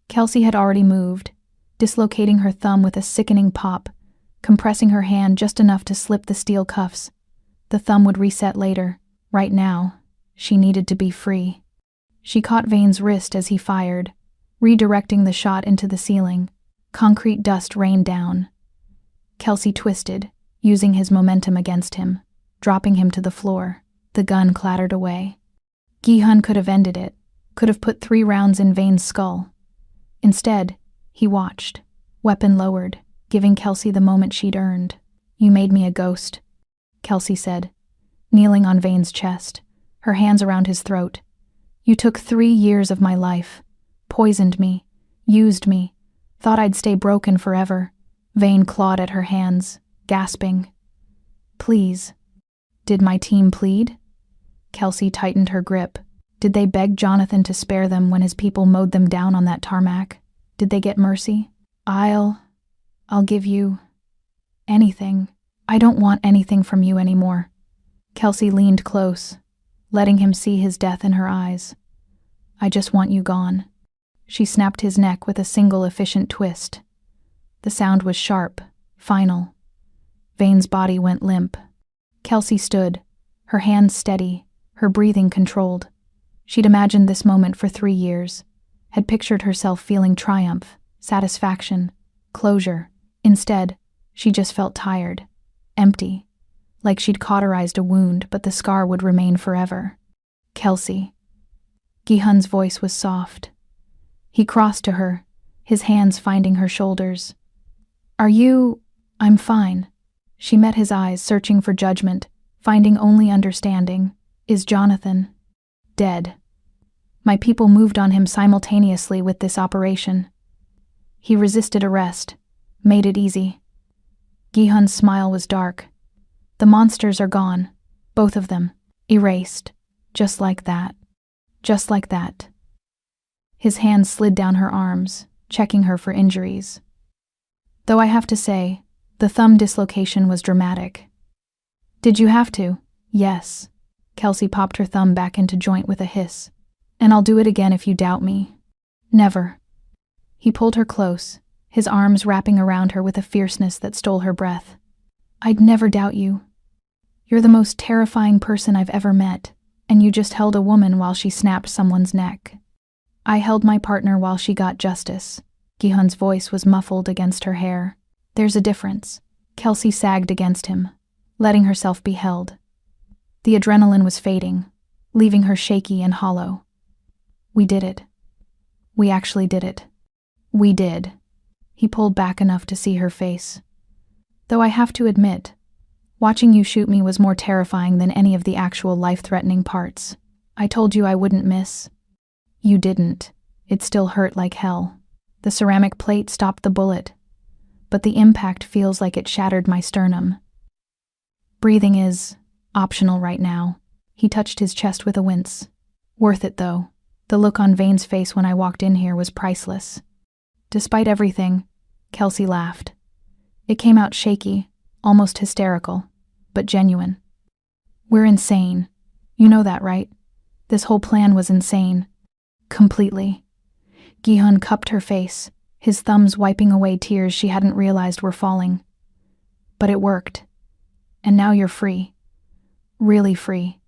Kelsey had already moved, dislocating her thumb with a sickening pop, compressing her hand just enough to slip the steel cuffs. The thumb would reset later. Right now, she needed to be free. She caught Vane's wrist as he fired, redirecting the shot into the ceiling. Concrete dust rained down. Kelsey twisted, using his momentum against him, dropping him to the floor. The gun clattered away. Gi-hun could have ended it, could have put 3 rounds in Vane's skull. Instead, he watched, weapon lowered, giving Kelsey the moment she'd earned. "You made me a ghost," Kelsey said, kneeling on Vane's chest, her hands around his throat. "You took 3 years of my life, poisoned me, used me, thought I'd stay broken forever." Vane clawed at her hands, gasping. "Please." "Did my team plead?" Kelsey tightened her grip. "Did they beg Jonathan to spare them when his people mowed them down on that tarmac? Did they get mercy?" I'll give you anything. I don't want anything from you anymore." Kelsey leaned close, letting him see his death in her eyes. "I just want you gone." She snapped his neck with a single efficient twist. The sound was sharp, final. Vane's body went limp. Kelsey stood, her hands steady, her breathing controlled. She'd imagined this moment for 3 years, had pictured herself feeling triumph, satisfaction, closure. Instead, she just felt tired, empty, like she'd cauterized a wound, but the scar would remain forever. "Kelsey." Gi-hun's voice was soft. He crossed to her, his hands finding her shoulders. "Are you—" "I'm fine." She met his eyes, searching for judgment, finding only understanding. "Is Jonathan dead?" "My people moved on him simultaneously with this operation. He resisted arrest, made it easy." Gi-hun's smile was dark. "The monsters are gone, both of them, erased, just like that. Just like that." His hands slid down her arms, checking her for injuries. "Though I have to say, the thumb dislocation was dramatic." "Did you have to?" "Yes." Kelsey popped her thumb back into joint with a hiss. "And I'll do it again if you doubt me." "Never." He pulled her close, his arms wrapping around her with a fierceness that stole her breath. "I'd never doubt you. You're the most terrifying person I've ever met, and you just held a woman while she snapped someone's neck." "I held my partner while she got justice." Gi-hun's voice was muffled against her hair. "There's a difference." Kelsey sagged against him, letting herself be held. The adrenaline was fading, leaving her shaky and hollow. "We did it. We actually did it. We did." He pulled back enough to see her face. "Though I have to admit, watching you shoot me was more terrifying than any of the actual life-threatening parts. I told you I wouldn't miss. You didn't. It still hurt like hell. The ceramic plate stopped the bullet, but the impact feels like it shattered my sternum. Breathing is optional right now." He touched his chest with a wince. "Worth it, though. The look on Vane's face when I walked in here was priceless." Despite everything, Kelsey laughed. It came out shaky, almost hysterical, but genuine. "We're insane. You know that, right? This whole plan was insane. Completely." Gi-hun cupped her face, his thumbs wiping away tears she hadn't realized were falling. But it worked. And now you're free. Really free.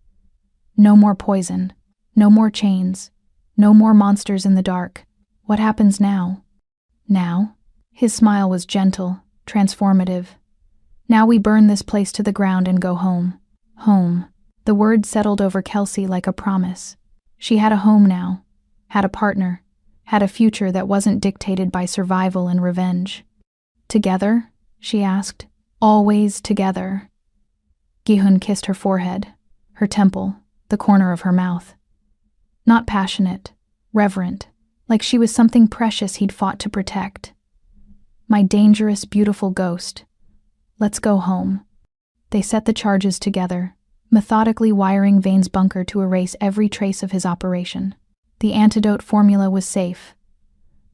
No more poison. No more chains. No more monsters in the dark. What happens now? Now? His smile was gentle, transformative. Now we burn this place to the ground and go home. Home. The word settled over Kelsey like a promise. She had a home now, had a partner, had a future that wasn't dictated by survival and revenge. Together? She asked. Always together. Gi-hun kissed her forehead, her temple, the corner of her mouth. Not passionate, reverent, like she was something precious he'd fought to protect. My dangerous, beautiful ghost. Let's go home. They set the charges together, methodically wiring Vane's bunker to erase every trace of his operation. The antidote formula was safe,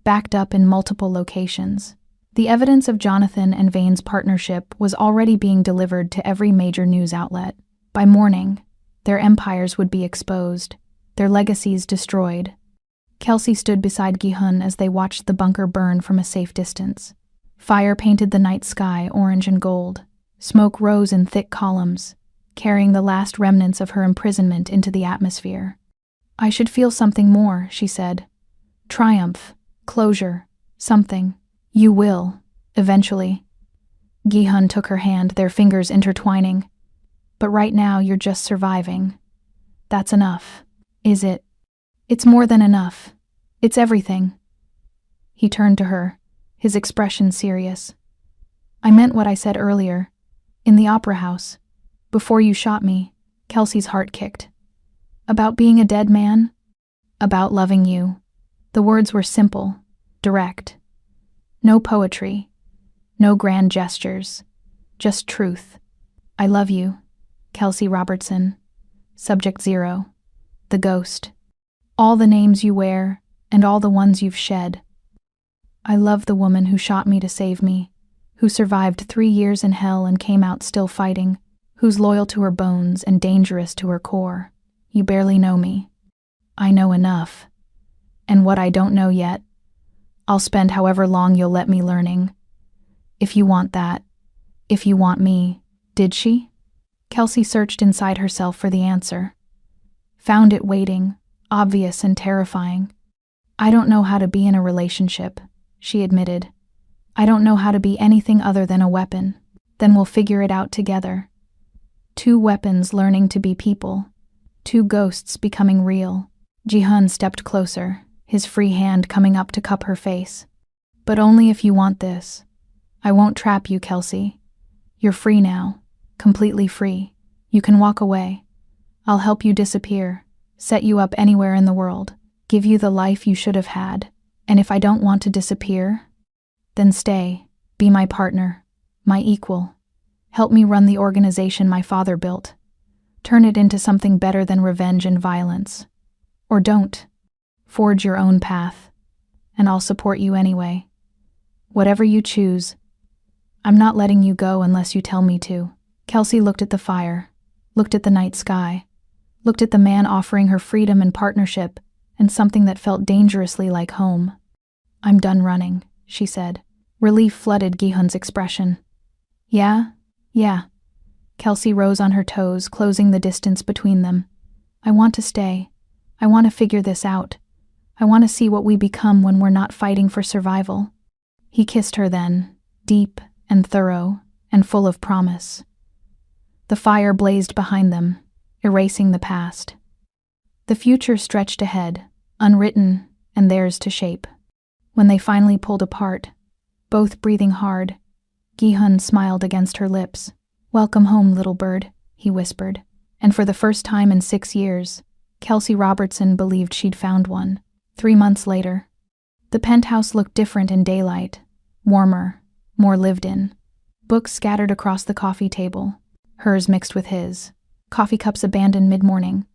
backed up in multiple locations. The evidence of Jonathan and Vane's partnership was already being delivered to every major news outlet. By morning, their empires would be exposed, their legacies destroyed. Kelsey stood beside Gi-hun as they watched the bunker burn from a safe distance. Fire painted the night sky orange and gold. Smoke rose in thick columns, carrying the last remnants of her imprisonment into the atmosphere. I should feel something more, she said. Triumph, closure, something. You will, eventually. Gi-hun took her hand, their fingers intertwining. But right now you're just surviving. That's enough. Is it? It's more than enough. It's everything. He turned to her, his expression serious. I meant what I said earlier. In the opera house. Before you shot me. Kelsey's heart kicked. About being a dead man? About loving you. The words were simple, direct. No poetry. No grand gestures. Just truth. I love you, Kelsey Robertson. Subject 0. The ghost. All the names you wear, and all the ones you've shed. I love the woman who shot me to save me, who survived 3 years in hell and came out still fighting, who's loyal to her bones and dangerous to her core. You barely know me. I know enough. And what I don't know yet, I'll spend however long you'll let me learning. If you want that. If you want me. Did she? Kelsey searched inside herself for the answer. Found it waiting, obvious and terrifying. I don't know how to be in a relationship, she admitted. I don't know how to be anything other than a weapon. Then we'll figure it out together. 2 weapons learning to be people. 2 ghosts becoming real. Gi-hun stepped closer, his free hand coming up to cup her face. But only if you want this. I won't trap you, Kelsey. You're free now. Completely free. You can walk away. I'll help you disappear. Set you up anywhere in the world. Give you the life you should have had. And if I don't want to disappear, then stay. Be my partner. My equal. Help me run the organization my father built. Turn it into something better than revenge and violence. Or don't. Forge your own path. And I'll support you anyway. Whatever you choose. I'm not letting you go unless you tell me to. Kelsey looked at the fire, looked at the night sky, looked at the man offering her freedom and partnership, and something that felt dangerously like home. I'm done running, she said. Relief flooded Gi-hun's expression. Yeah? Kelsey rose on her toes, closing the distance between them. I want to stay. I want to figure this out. I want to see what we become when we're not fighting for survival. He kissed her then, deep and thorough and full of promise. The fire blazed behind them, erasing the past. The future stretched ahead, unwritten and theirs to shape. When they finally pulled apart, both breathing hard, Gi-hun smiled against her lips. Welcome home, little bird, he whispered. And for the first time in 6 years, Kelsey Robertson believed she'd found one. 3 months later, the penthouse looked different in daylight, warmer, more lived in. Books scattered across the coffee table, hers mixed with his. Coffee cups abandoned mid-morning.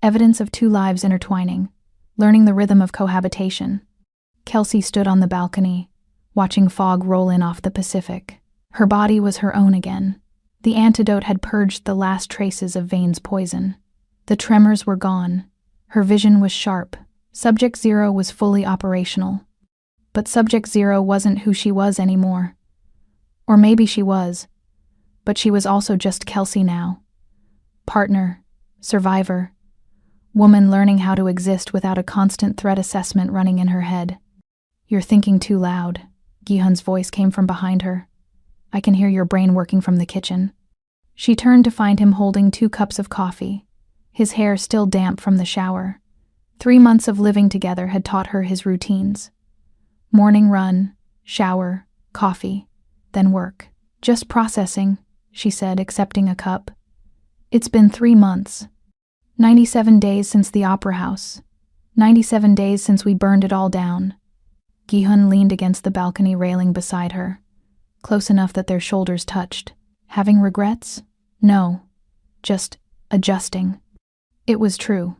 Evidence of 2 lives intertwining, learning the rhythm of cohabitation. Kelsey stood on the balcony, watching fog roll in off the Pacific. Her body was her own again. The antidote had purged the last traces of Vane's poison. The tremors were gone. Her vision was sharp. Subject 0 was fully operational. But Subject Zero wasn't who she was anymore. Or maybe she was, but she was also just Kelsey now. Partner, survivor, woman learning how to exist without a constant threat assessment running in her head. "You're thinking too loud," Gi-hun's voice came from behind her. "I can hear your brain working from the kitchen." She turned to find him holding 2 cups of coffee, his hair still damp from the shower. 3 months of living together had taught her his routines. Morning run, shower, coffee, then work. "Just processing," she said, accepting a cup. "It's been 3 months. 97 days since the opera house. 97 days since we burned it all down." Gi-hun leaned against the balcony railing beside her, close enough that their shoulders touched. Having regrets? No. Just adjusting. It was true.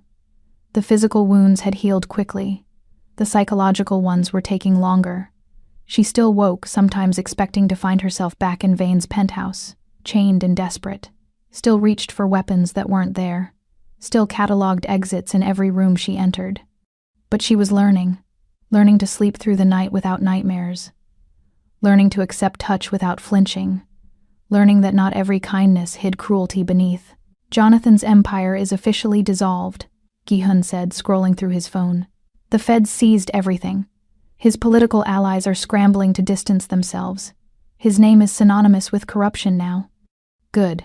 The physical wounds had healed quickly. The psychological ones were taking longer. She still woke, sometimes expecting to find herself back in Vane's penthouse, chained and desperate. Still reached for weapons that weren't there. Still cataloged exits in every room she entered. But she was learning to sleep through the night without nightmares. Learning to accept touch without flinching. Learning that not every kindness hid cruelty beneath. "Jonathan's empire is officially dissolved," Gi-hun said, scrolling through his phone. "The feds seized everything. His political allies are scrambling to distance themselves. His name is synonymous with corruption now." "Good."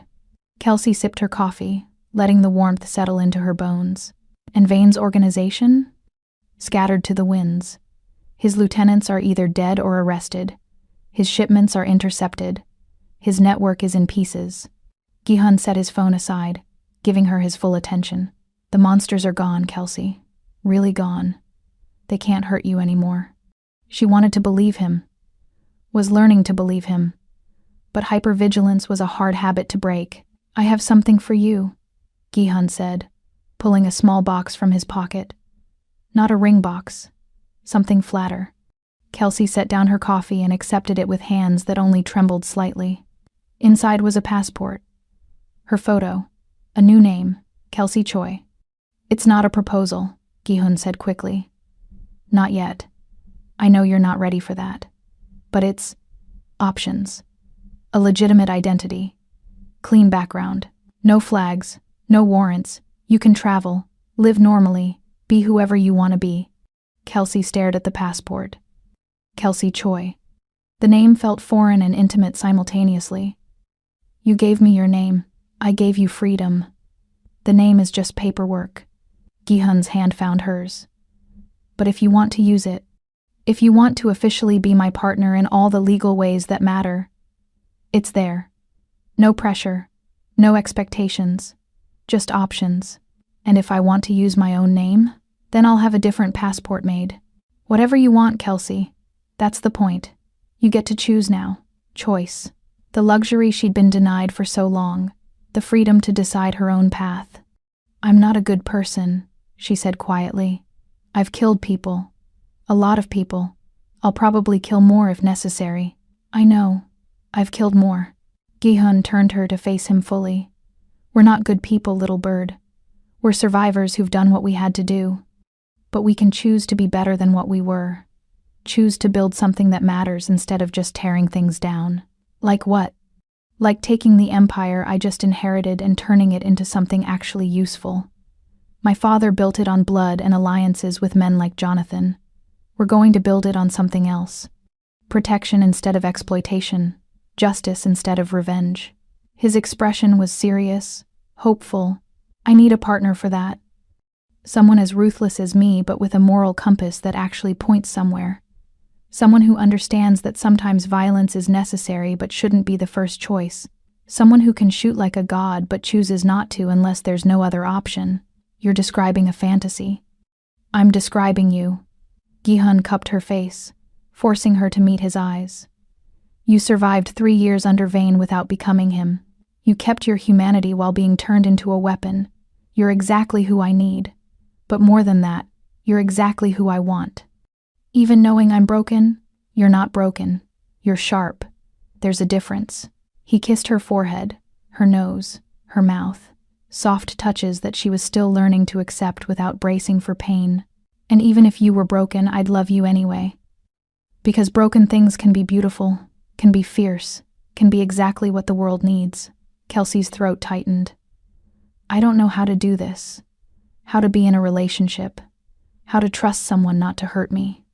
Kelsey sipped her coffee, letting the warmth settle into her bones. "And Vane's organization?" "Scattered to the winds. His lieutenants are either dead or arrested. His shipments are intercepted. His network is in pieces." Gi-hun set his phone aside, giving her his full attention. "The monsters are gone, Kelsey. Really gone. They can't hurt you anymore." She wanted to believe him. Was learning to believe him. But hypervigilance was a hard habit to break. "I have something for you," Gi-hun said, pulling a small box from his pocket. Not a ring box. Something flatter. Kelsey set down her coffee and accepted it with hands that only trembled slightly. Inside was a passport. Her photo. A new name, Kelsey Choi. "It's not a proposal," Gi-hun said quickly. "Not yet. I know you're not ready for that. But it's options. A legitimate identity. Clean background. No flags. No warrants. You can travel. Live normally. Be whoever you want to be." Kelsey stared at the passport. Kelsey Choi. The name felt foreign and intimate simultaneously. "You gave me your name. I gave you freedom. The name is just paperwork." Gi-hun's hand found hers. "But if you want to use it, if you want to officially be my partner in all the legal ways that matter, it's there. No pressure, no expectations, just options. And if I want to use my own name, then I'll have a different passport made. Whatever you want, Kelsey. That's the point. You get to choose now. Choice. The luxury she'd been denied for so long. The freedom to decide her own path. "I'm not a good person," she said quietly. "I've killed people. A lot of people. I'll probably kill more if necessary." "I know. I've killed more." Gi-hun turned her to face him fully. "We're not good people, little bird. We're survivors who've done what we had to do. But we can choose to be better than what we were. Choose to build something that matters instead of just tearing things down." "Like what?" "Like taking the empire I just inherited and turning it into something actually useful. My father built it on blood and alliances with men like Jonathan. We're going to build it on something else. Protection instead of exploitation. Justice instead of revenge." His expression was serious, hopeful. "I need a partner for that. Someone as ruthless as me, but with a moral compass that actually points somewhere. Someone who understands that sometimes violence is necessary but shouldn't be the first choice. Someone who can shoot like a god but chooses not to unless there's no other option." "You're describing a fantasy." "I'm describing you." Gi-hun cupped her face, forcing her to meet his eyes. "You survived 3 years under Vane without becoming him. You kept your humanity while being turned into a weapon. You're exactly who I need. But more than that, you're exactly who I want. Even knowing I'm broken, you're not broken. You're sharp. There's a difference." He kissed her forehead, her nose, her mouth, soft touches that she was still learning to accept without bracing for pain. "And even if you were broken, I'd love you anyway." Because broken things can be beautiful, can be fierce, can be exactly what the world needs. Kelsey's throat tightened. I don't know how to do this. How to be in a relationship. How to trust someone not to hurt me.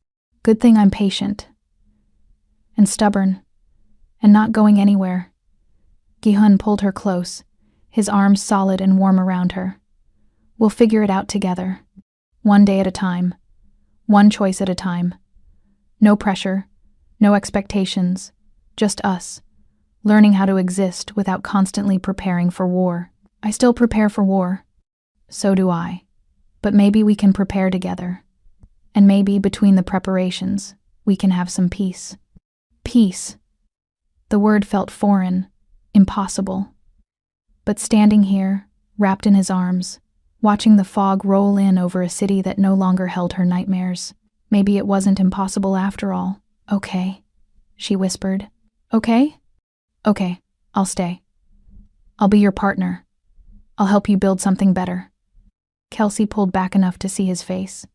Good thing I'm patient. And stubborn. And not going anywhere. Gi-hun pulled her close, his arms solid and warm around her. We'll figure it out together. One day at a time. One choice at a time. No pressure. No expectations. Just us. Learning how to exist without constantly preparing for war. I still prepare for war. So do I. But maybe we can prepare together. And maybe between the preparations, we can have some peace. Peace. The word felt foreign, impossible. But standing here, wrapped in his arms, watching the fog roll in over a city that no longer held her nightmares, maybe it wasn't impossible after all. Okay, she whispered. Okay? Okay, I'll stay. I'll be your partner. I'll help you build something better. Kelsey pulled back enough to see his face.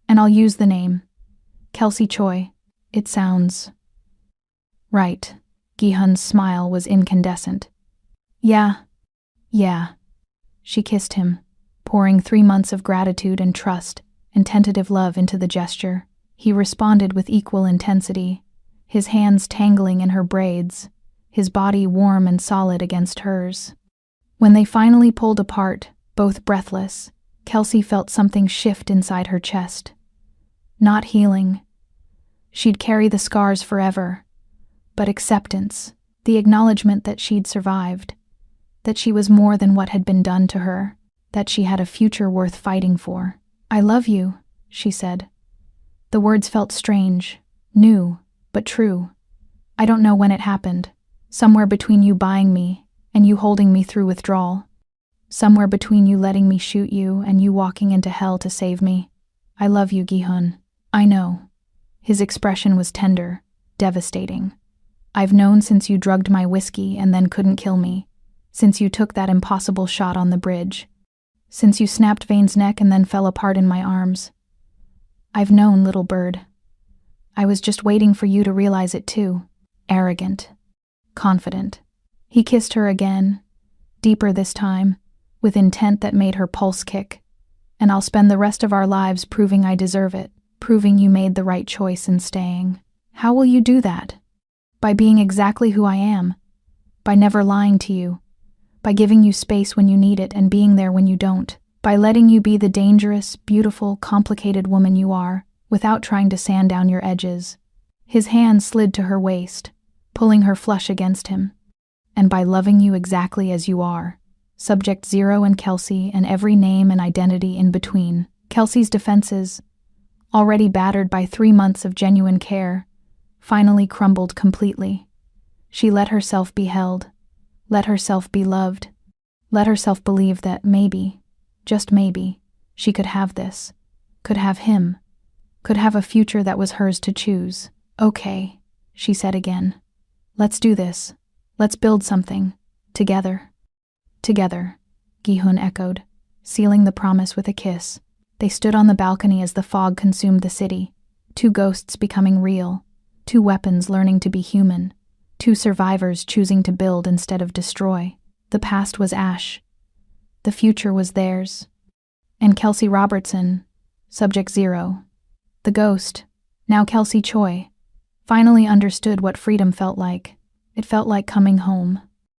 And I'll use the name. Kelsey Choi. It sounds right. Gi-hun's smile was incandescent. Yeah. She kissed him, pouring 3 months of gratitude and trust and tentative love into the gesture. He responded with equal intensity, his hands tangling in her braids, his body warm and solid against hers. When they finally pulled apart, both breathless, Kelsey felt something shift inside her chest. Not healing. She'd carry the scars forever. But acceptance, the acknowledgement that she'd survived, that she was more than what had been done to her, that she had a future worth fighting for. I love you, she said. The words felt strange, new, but true. I don't know when it happened. Somewhere between you buying me and you holding me through withdrawal. Somewhere between you letting me shoot you and you walking into hell to save me. I love you, Gi-hun. I know. His expression was tender, devastating. I've known since you drugged my whiskey and then couldn't kill me. Since you took that impossible shot on the bridge. Since you snapped Vane's neck and then fell apart in my arms. I've known, little bird. I was just waiting for you to realize it too. Arrogant. Confident. He kissed her again, deeper this time, with intent that made her pulse kick. And I'll spend the rest of our lives proving I deserve it, proving you made the right choice in staying. How will you do that? By being exactly who I am. By never lying to you. By giving you space when you need it and being there when you don't. By letting you be the dangerous, beautiful, complicated woman you are, without trying to sand down your edges. His hand slid to her waist, pulling her flush against him. And by loving you exactly as you are. Subject Zero and Kelsey and every name and identity in between. Kelsey's defenses, already battered by 3 months of genuine care, finally crumbled completely. She let herself be held, let herself be loved, let herself believe that maybe, just maybe, she could have this, could have him, could have a future that was hers to choose. Okay, she said again. Let's do this. Let's build something. Together. Together, Gi-hun echoed, sealing the promise with a kiss. They stood on the balcony as the fog consumed the city, 2 ghosts becoming real, 2 weapons learning to be human, 2 survivors choosing to build instead of destroy. The past was ash. The future was theirs. And Kelsey Robertson, Subject Zero, the ghost, now Kelsey Choi, finally understood what freedom felt like. It felt like coming home.